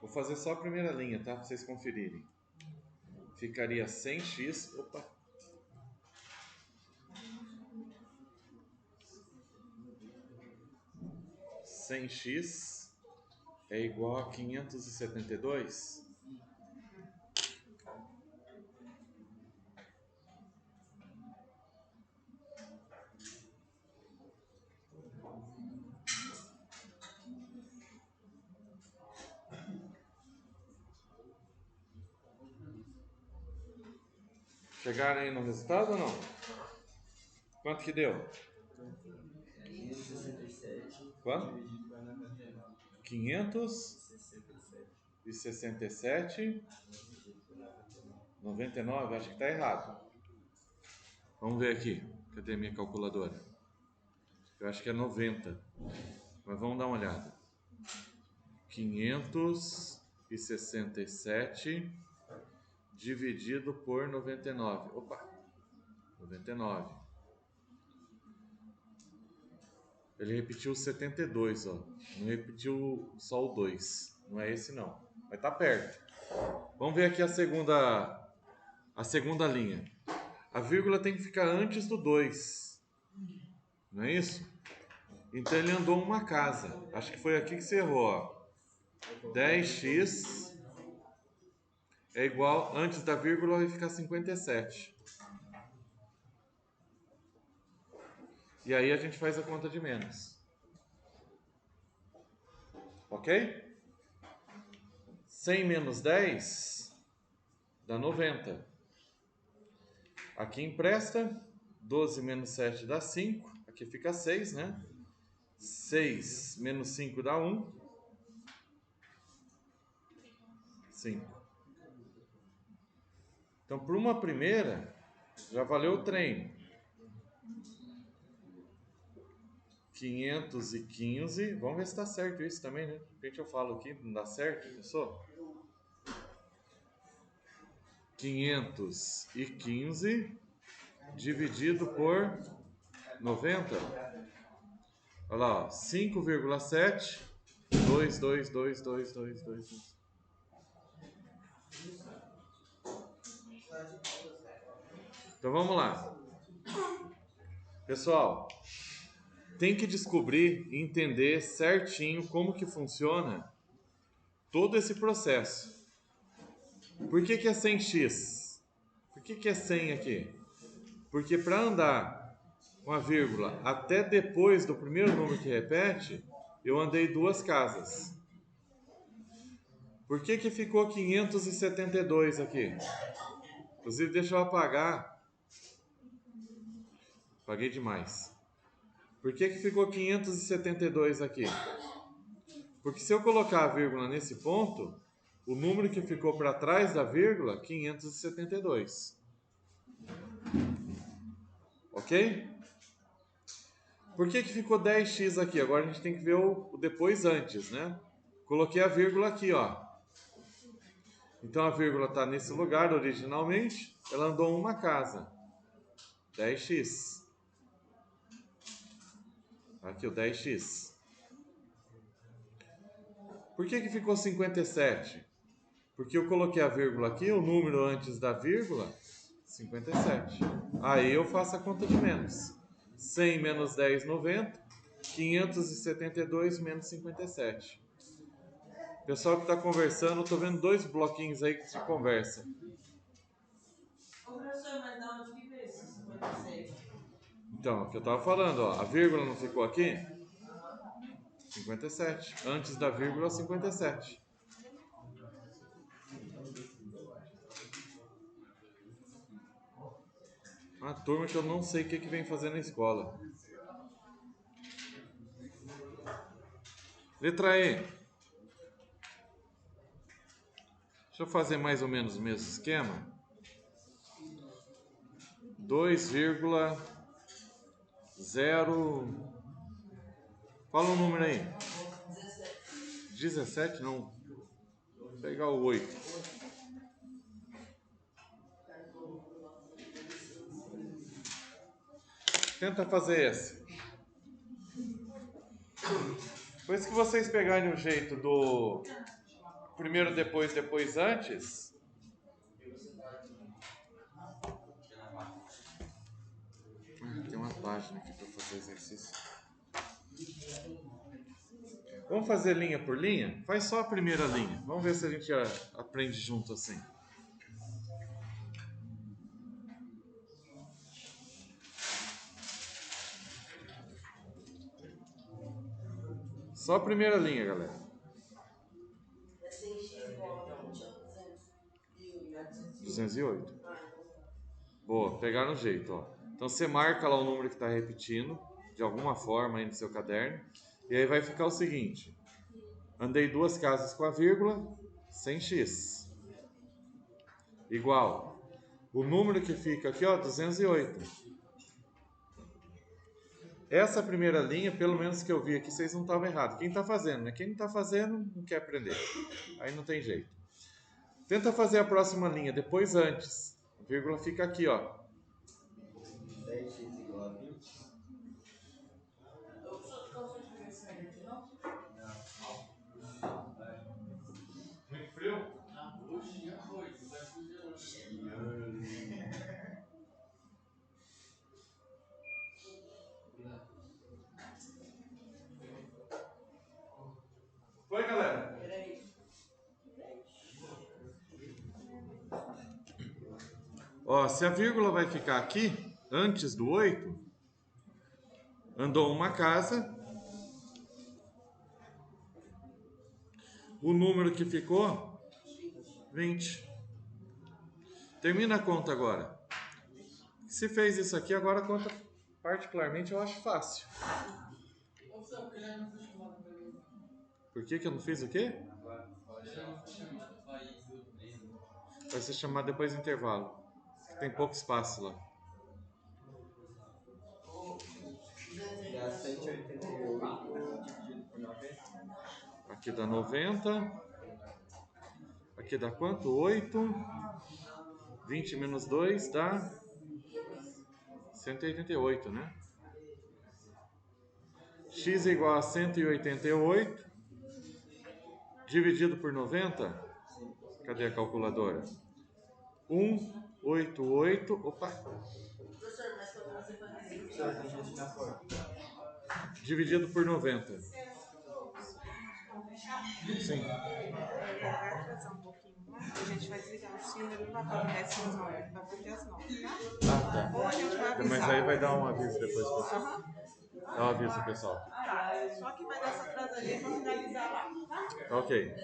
Vou fazer só a primeira linha, tá? Para vocês conferirem. Ficaria 100x. Opa! 100x é igual a 572. Chegaram aí no resultado ou não? Quanto que deu? 567. Quanto? Dividido por 99. 567. 99, acho que está errado. Vamos ver aqui. Cadê a minha calculadora? Eu acho que é 90. Mas vamos dar uma olhada. 567 dividido por 99. Opa! 99. Ele repetiu 72, ó. Não repetiu só o 2. Não é esse não. Mas tá perto. Vamos ver aqui a segunda linha. A vírgula tem que ficar antes do 2. Não é isso? Então ele andou uma casa. Acho que foi aqui que você errou, ó. 10x é igual, antes da vírgula vai ficar 57. E aí a gente faz a conta de menos. Ok? 100 menos 10 dá 90. Aqui empresta. 12 menos 7 dá 5. Aqui fica 6, né? 6 menos 5 dá 1. 5. Então, por uma primeira, já valeu o treino. 515. Vamos ver se está certo isso também, né? De repente eu falo aqui, não dá certo, pessoal? 515 dividido por 90. Olha lá, ó, 5,7. 2, 2, 2, 2, 2, 2, 2. Então vamos lá. Pessoal, tem que descobrir e entender certinho como que funciona todo esse processo. Por que que é 100x? Por que que é 100 aqui? Porque para andar com a vírgula até depois do primeiro número que repete, eu andei 2 casas. Por que que ficou 572 aqui? Inclusive, deixa eu apagar. Apaguei demais. Por que ficou 572 aqui? Porque se eu colocar a vírgula nesse ponto, o número que ficou para trás da vírgula, 572. Ok? Por que ficou 10x aqui? Agora a gente tem que ver o depois antes, né? Coloquei a vírgula aqui, ó. Então a vírgula está nesse lugar originalmente, ela andou uma casa. 10x. Aqui o 10x. Por que ficou 57? Porque eu coloquei a vírgula aqui, o número antes da vírgula, 57. Aí eu faço a conta de menos. 100 menos 10, 90. 572 menos 57. Pessoal que está conversando, eu estou vendo 2 bloquinhos aí de conversa. Ô, professor, mas da onde que veio esse 57? Então, o que eu estava falando, ó, a vírgula não ficou aqui? 57. Antes da vírgula, 57. Uma turma que eu não sei o que vem fazer na escola. Letra E. Deixa eu fazer mais ou menos o mesmo esquema. 2,0. Fala um número aí. 17 não. Vou pegar o 8. Tenta fazer esse. Depois que vocês pegarem o jeito do primeiro depois, depois antes. Tem uma página aqui para fazer exercício. Vamos fazer linha por linha? Faz só a primeira linha. Vamos ver se a gente aprende junto assim. Só a primeira linha, galera. 208. Boa, pegaram o jeito, ó. Então você marca lá o número que está repetindo, de alguma forma aí no seu caderno. E aí vai ficar o seguinte. Andei 2 casas com a vírgula, 100x. Igual. O número que fica aqui, ó, 208. Essa primeira linha, pelo menos que eu vi aqui, vocês não estavam errados. Quem está fazendo, né? Quem não está fazendo, não quer aprender. Aí não tem jeito. Tenta fazer a próxima linha, depois antes. A vírgula fica aqui, ó. 10x igual a 20. Muito frio? Foi, galera? Ó, se a vírgula vai ficar aqui, antes do 8, andou uma casa. O número que ficou, 20. Termina a conta agora. Se fez isso aqui, agora a conta, particularmente, eu acho fácil. Por que eu não fiz o quê? Vai ser chamado depois do intervalo. Tem pouco espaço lá. Dá 188 dividido por 90. Aqui dá 90. Aqui dá quanto? 8. 20 menos 2 dá 188, né? X é igual a 188 dividido por 90. Cadê a calculadora? 188. Opa! Dividido por 90. Sim. Vai atrasar um pouquinho, a gente vai desligar o símbolo e vai bater às 9, vai bater às 9, tá? Ah, tá. Ou a gente vai avisar. Mas aí vai dar um aviso depois, pessoal. Dá um aviso, pessoal. Tá, só que vai dar essa atrasadinha pra finalizar lá, tá? Ok.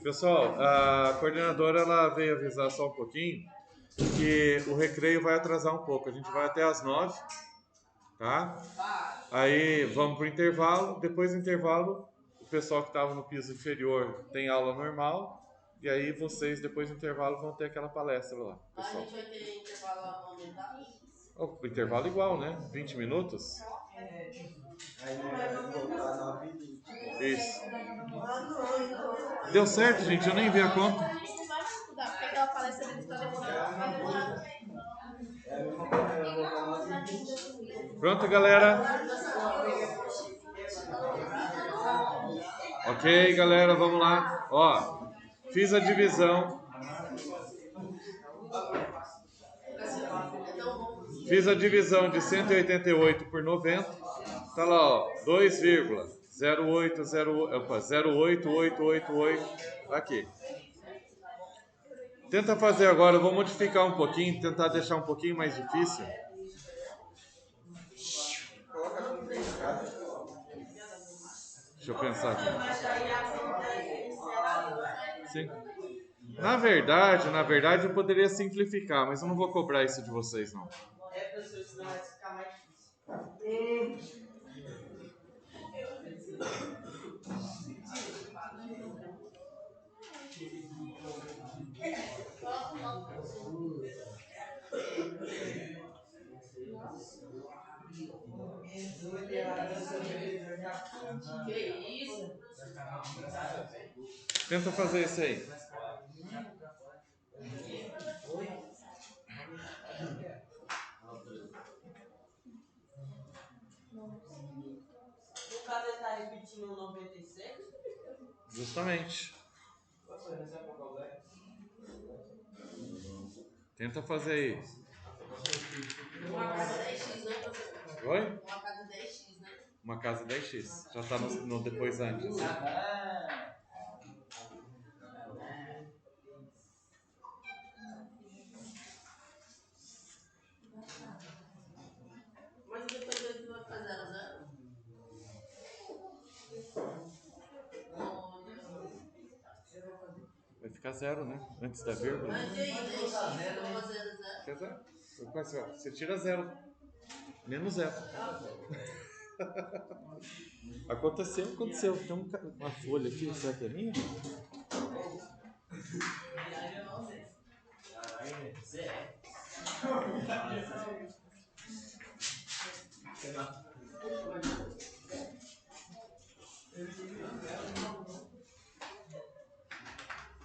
Pessoal, a coordenadora ela veio avisar só um pouquinho que o recreio vai atrasar um pouco. A gente vai até às 9. tá? Aí vamos pro intervalo. Depois do intervalo, o pessoal que estava no piso inferior tem aula normal. E aí vocês, depois do intervalo, vão ter aquela palestra lá, pessoal. A gente vai ter intervalo aumentado? O intervalo igual, né? 20 minutos. Aí vai voltar 9h20. Isso. Deu certo, gente? Eu nem vi a conta. A gente não vai mais estudar, porque aquela palestra deles está demorando. Vai demorar também. É a mesma coisa, vai voltar 9h20. Pronto, galera? Ok, galera, vamos lá. Ó, fiz a divisão. Fiz a divisão de 188 por 90. Tá lá, ó, 2,08888. Aqui. Tenta fazer agora, eu vou modificar um pouquinho, tentar deixar um pouquinho mais difícil. Deixa eu pensar aqui. Sim. Na verdade eu poderia simplificar, mas eu não vou cobrar isso de vocês, não. É, professor, senão vai ficar mais difícil. Que isso? Tenta fazer isso aí. No caso, ele tá repetindo o 96? Justamente. Tenta fazer aí. Uma casa 10x, né, professor? Oi? Uma casa 10x, né? Uma casa 10x. Já tá no depois antes. Mas depois ele vai ficar 0, 0? Vai ficar 0, né? Antes da vírgula. Mas e aí, 10x, 0, 0? Fica 0. Você tira 0. Menos 0. Aconteceu. Tem uma folha aqui, será que é minha?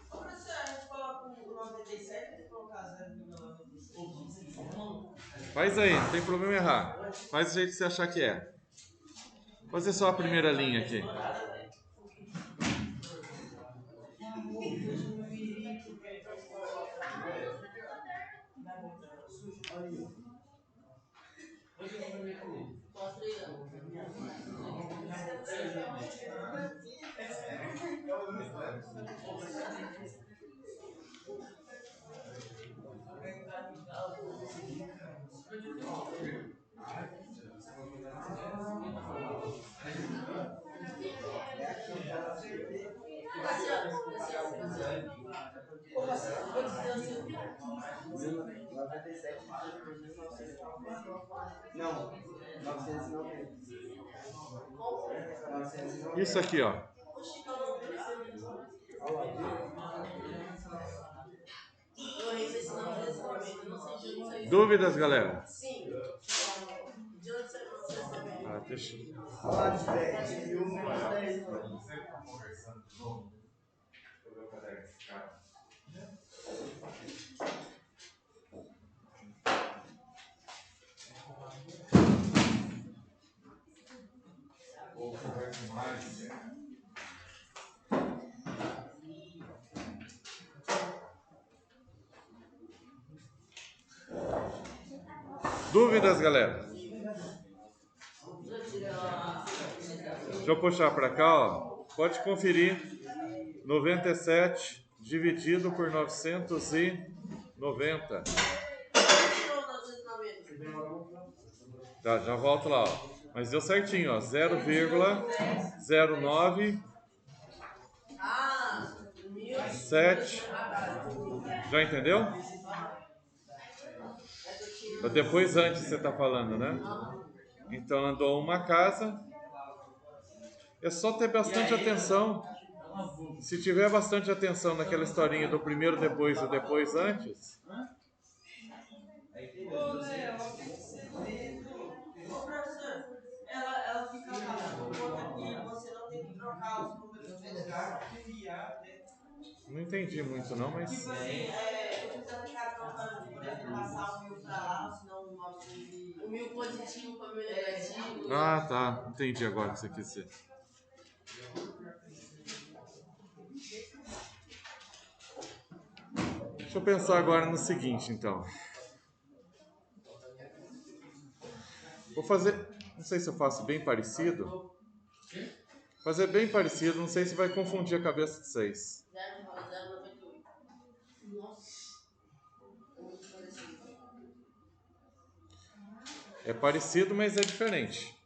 Ô, professor, a gente coloca o 97 e colocar 0,97. Faz aí, não tem problema errar. Faz do jeito que você achar que é. Vou fazer só a primeira linha aqui. Não, 990. Isso aqui, ó. Dúvidas, galera? Sim. De onde você não? Ah, deixa eu... Dúvidas, galera? Deixa eu puxar para cá, ó. Pode conferir. 97 dividido por 990. Já volto lá, ó. Mas deu certinho, ó. 0,09 7. Já entendeu? Depois antes você tá falando, né? Então andou uma casa. É só ter bastante atenção. Se tiver bastante atenção naquela historinha do primeiro depois e depois antes. Ô, Léo, tem que ser mesmo. Ô, professor, ela fica falando um outro que você não tem que trocar os números de lugar, só enviar, né? Não entendi muito não, mas... Tipo assim, não precisa ficar trocando, por exemplo, passar o 1000 pra lá, ou senão o 900. O 1000 positivo para o 1000 negativo. Ah, tá. Entendi agora o que você quis dizer. Deixa eu pensar agora no seguinte, então. Vou fazer... Não sei se eu faço bem parecido. Fazer bem parecido, não sei se vai confundir a cabeça de vocês. 0,098. Nossa. É parecido, mas é diferente.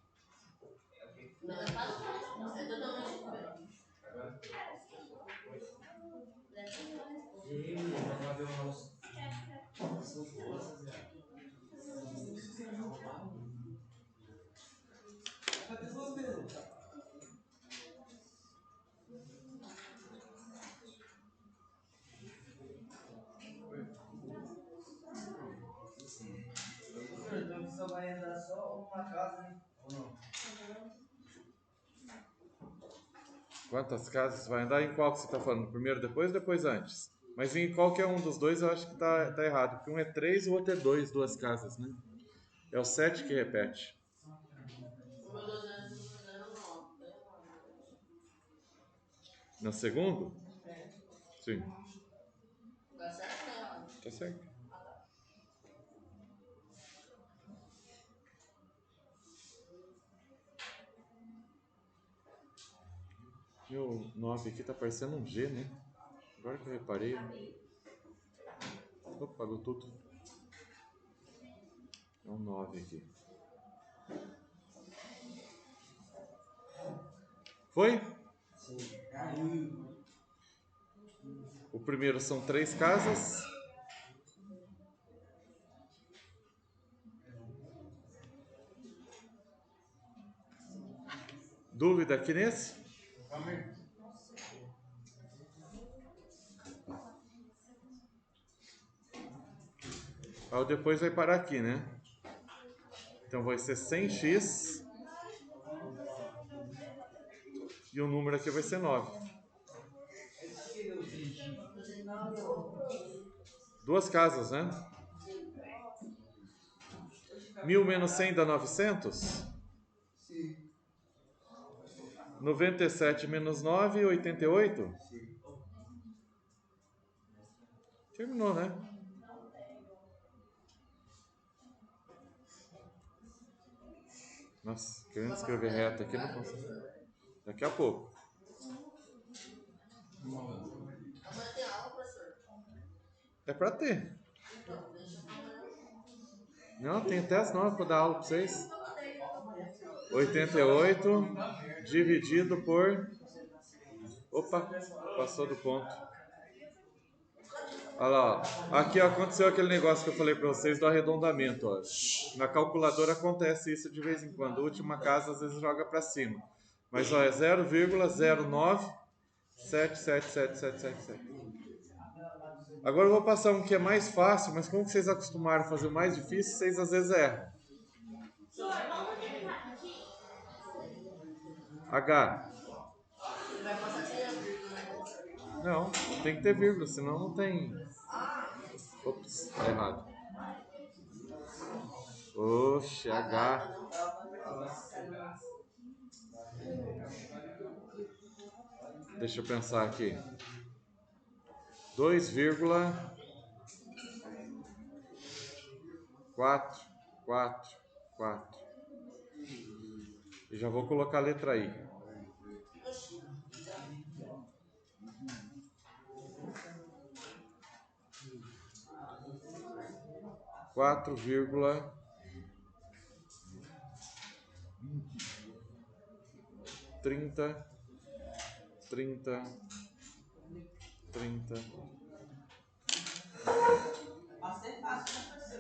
Não, é quase não. É totalmente diferente. Então só vai andar só uma casa, né? Ou não? Quantas casas vai andar? Em qual que você está falando? Primeiro depois ou depois antes? Mas em qualquer um dos dois eu acho que tá errado. Porque um é 3 e o outro é 2, duas casas, né? É o 7 que repete. O meu 209. No segundo? Sim. Tá certo, né? Tá certo. Meu 9 aqui tá parecendo um G, né? Agora que eu reparei. Opa, pagou tudo. É um 9 aqui. Foi? O primeiro são 3 casas. Dúvida aqui nesse? Aí depois vai parar aqui, né? Então vai ser 100x. E o número aqui vai ser 9. Duas casas, né? 1000 menos 100 dá 900? 97 menos 9, 88? Terminou, né? Nossa, querendo escrever reto aqui, não consigo. Daqui a pouco. Amanhã tem aula, professor? É pra ter. Não, tem até as 9 para dar aula pra vocês. 88 dividido por... Opa, passou do ponto. Olha lá, ó. Aqui ó, aconteceu aquele negócio que eu falei para vocês do arredondamento. Ó. Na calculadora acontece isso de vez em quando. A última casa às vezes joga para cima. Mas ó, é 0,097777777. Agora eu vou passar um que é mais fácil, mas como vocês acostumaram a fazer o mais difícil, vocês às vezes erram. H. Não, tem que ter vírgula, senão não tem. Ops, tá errado. Oxe, H. Deixa eu pensar aqui. 2,444. E já vou colocar a letra I. Quatro vírgula 30.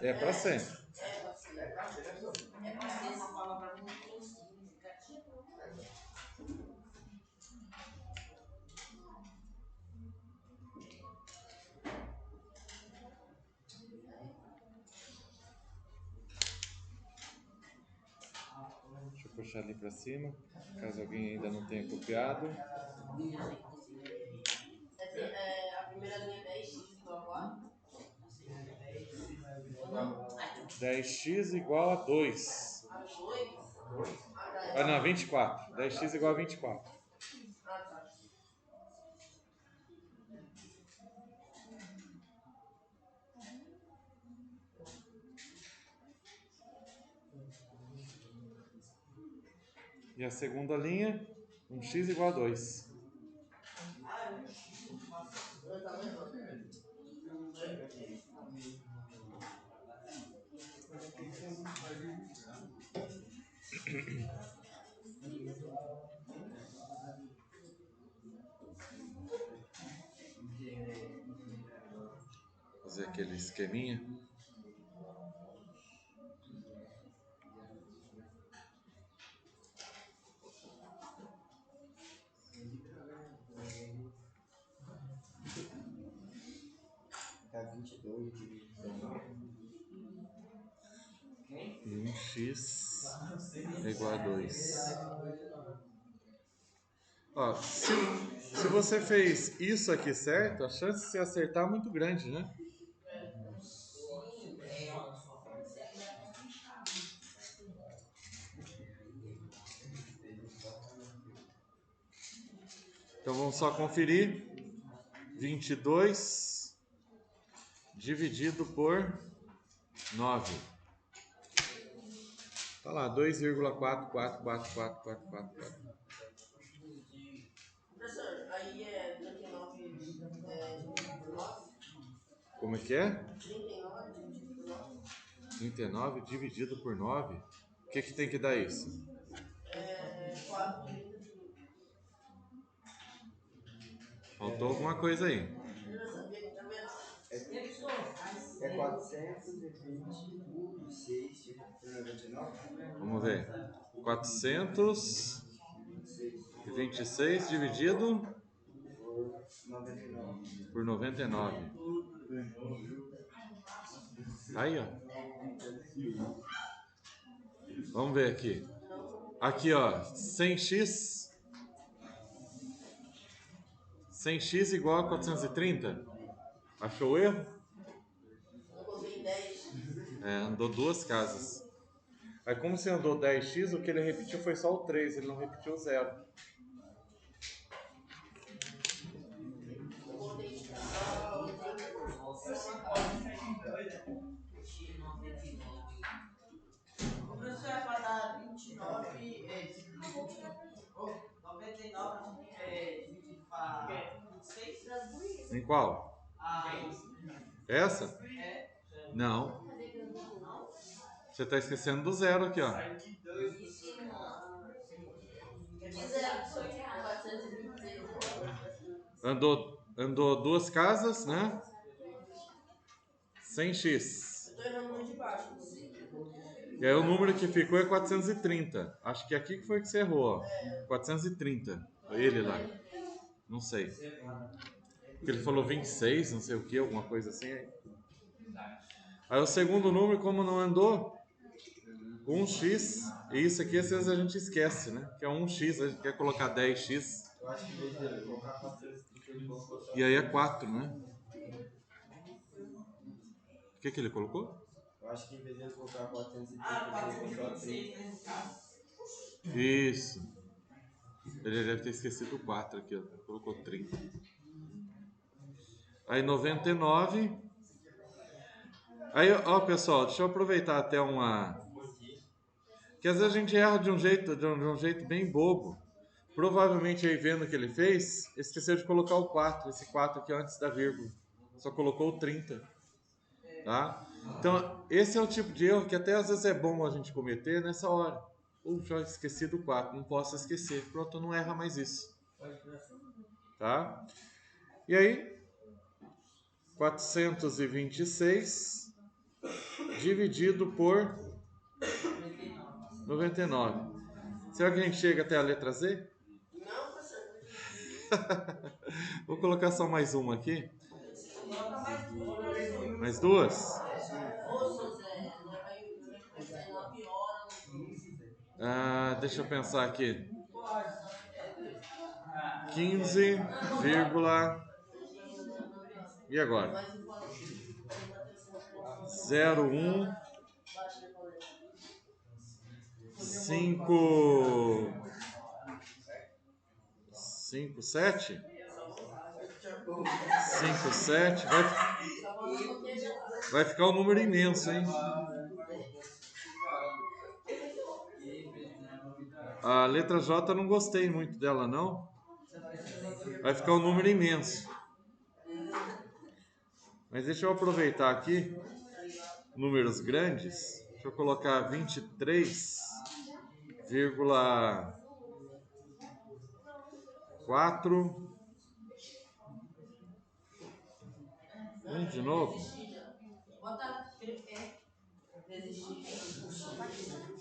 É pra sempre. deixar ali para cima, caso alguém ainda não tenha copiado. A primeira linha é 10x igual a 4. 10x igual a 2. A 2? Ah, não, 24. 10x igual a 24. Ah, tá. E a segunda linha, 1x igual a 2. Fazer aquele esqueminha. Tá 22 de E 1x é igual a 2. Ó, se você fez isso aqui certo, a chance de você acertar é muito grande, né? Então vamos só conferir. 22 dividido por 9. Tá lá, 2,4444444. Professor, aí é 39 dividido por 9? Como é que é? 39 dividido por 9? 39 dividido por 9? O que tem que dar isso? 4,30. Faltou alguma coisa aí. É 426 por 99? Vamos ver. 426 dividido Por 99. por 99. Aí, ó. Vamos ver aqui. Aqui, ó. 100x. 100x igual a 430. Achou o erro? Eu coloquei 10. Andou duas casas. Aí como você andou 10x, o que ele repetiu foi só o 3, ele não repetiu o 0. Eu botei só o 30 por uma casa. O professor é para dar 29, 99 dividido para 26? Em qual? Essa? Não. Você está esquecendo do 0 aqui, ó. Andou duas casas, né? 100x. Eu tô errando no de baixo. E aí o número que ficou é 430. Acho que aqui que foi que você errou, ó. 430. Ele lá. Não sei. Porque ele falou 26, não sei o que, alguma coisa assim. Aí o segundo número, como não andou, 1x. E isso aqui às vezes a gente esquece, né? Que é 1x, a gente quer colocar 10x. Eu acho que em vez dele colocar 430, ele colocou só. E aí é 4, né? O que ele colocou? Eu acho que em vez dele colocar 430, Ah, ele colocou só 30. 426, né, no caso. Isso. Ele deve ter esquecido o 4 aqui, ó. Colocou 30. Aí 99. Aí, ó, pessoal, deixa eu aproveitar até uma... Que às vezes a gente erra de um jeito bem bobo. Provavelmente aí vendo o que ele fez, esqueceu de colocar o 4. Esse 4 aqui antes da vírgula. Só colocou o 30. Tá? Então, esse é o tipo de erro que até às vezes é bom a gente cometer nessa hora. Já esqueci do 4, não posso esquecer. Pronto, não erra mais isso. Tá? E aí, 426 dividido por 99. Será que a gente chega até a letra Z? Não, professor. Vou colocar só mais uma aqui. Coloca mais duas, professor. Mais duas? Ô, seu Zé, aí vai 19 horas. Deixa eu pensar aqui. 15, e agora? 01 5 7 7 vai ficar um número imenso, hein? A letra J eu não gostei muito dela, não. Vai ficar um número imenso. Mas deixa eu aproveitar aqui números grandes. Deixa eu colocar 23,4. De novo.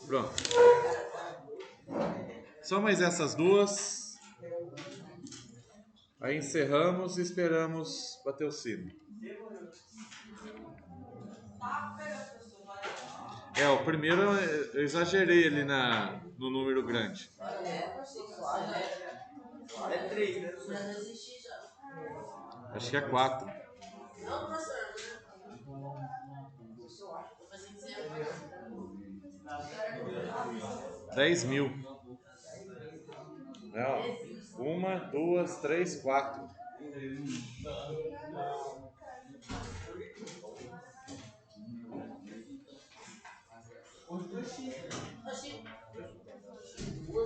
Pronto. Só mais essas duas. Aí encerramos e esperamos bater o sino. O primeiro eu exagerei ali no número grande. É 3, né? Acho que é 4. Não, professor. 10.000. 1, 2, 3, 4. No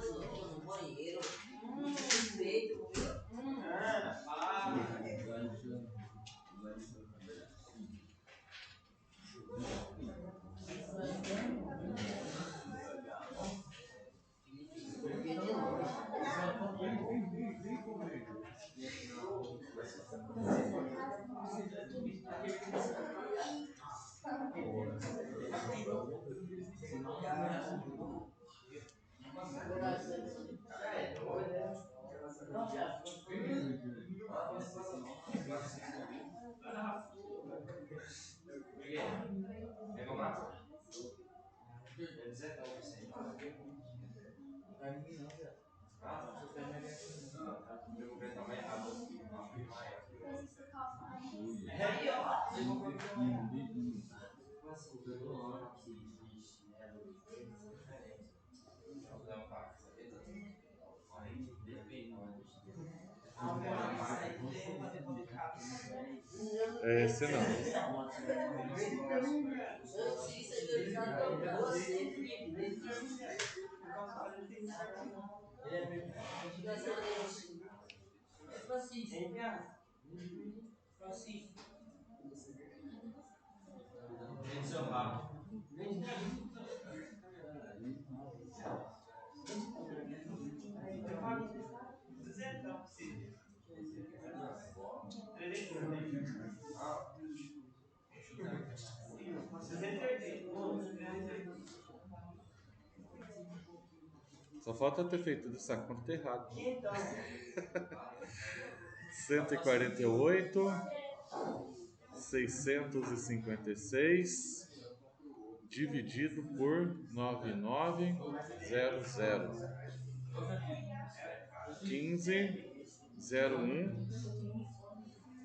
banheiro. Respeito. Esse não. Só falta ter feito essa conta errada. 148, 656 dividido por 9900. 15, 01,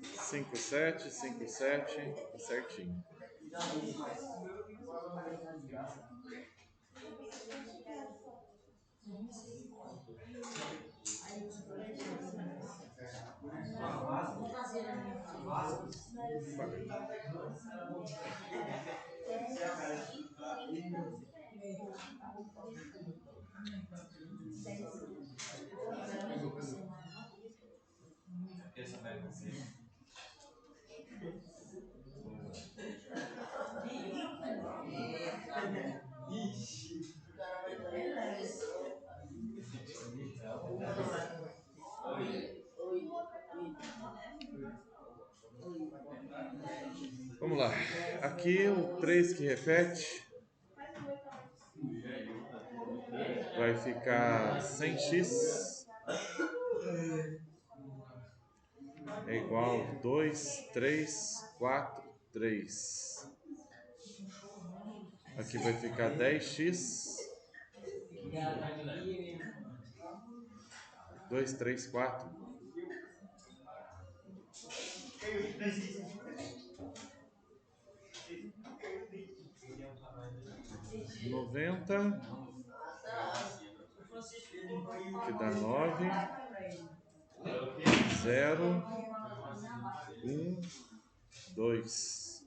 5757, tá certinho. Vamos lá. Aqui o 3 que repete vai ficar 100x é igual a 2, 3, 4, 3. Aqui vai ficar 10x 2, 3, 4. 90, que dá 9, 0, 1, 2.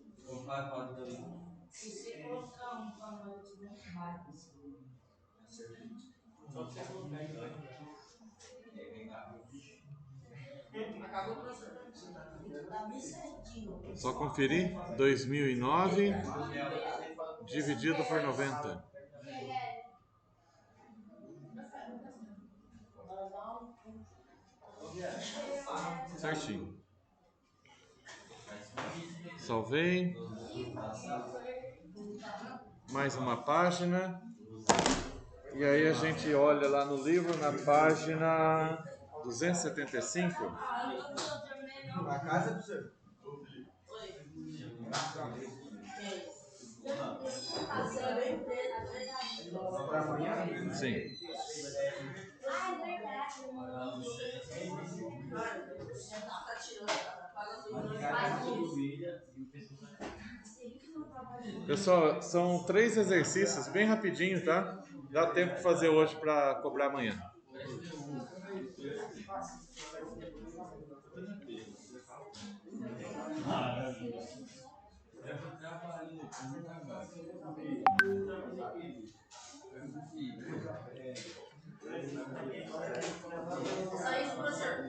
Só conferir. 2009 dividido por 90. Certinho. Salvei. Mais uma página. E aí a gente olha lá no livro, na página 275. A casa do senhor. Para amanhã? Sim. Pessoal, são 3 exercícios bem rapidinho, tá? Dá tempo de fazer hoje para cobrar amanhã. Só isso, professor.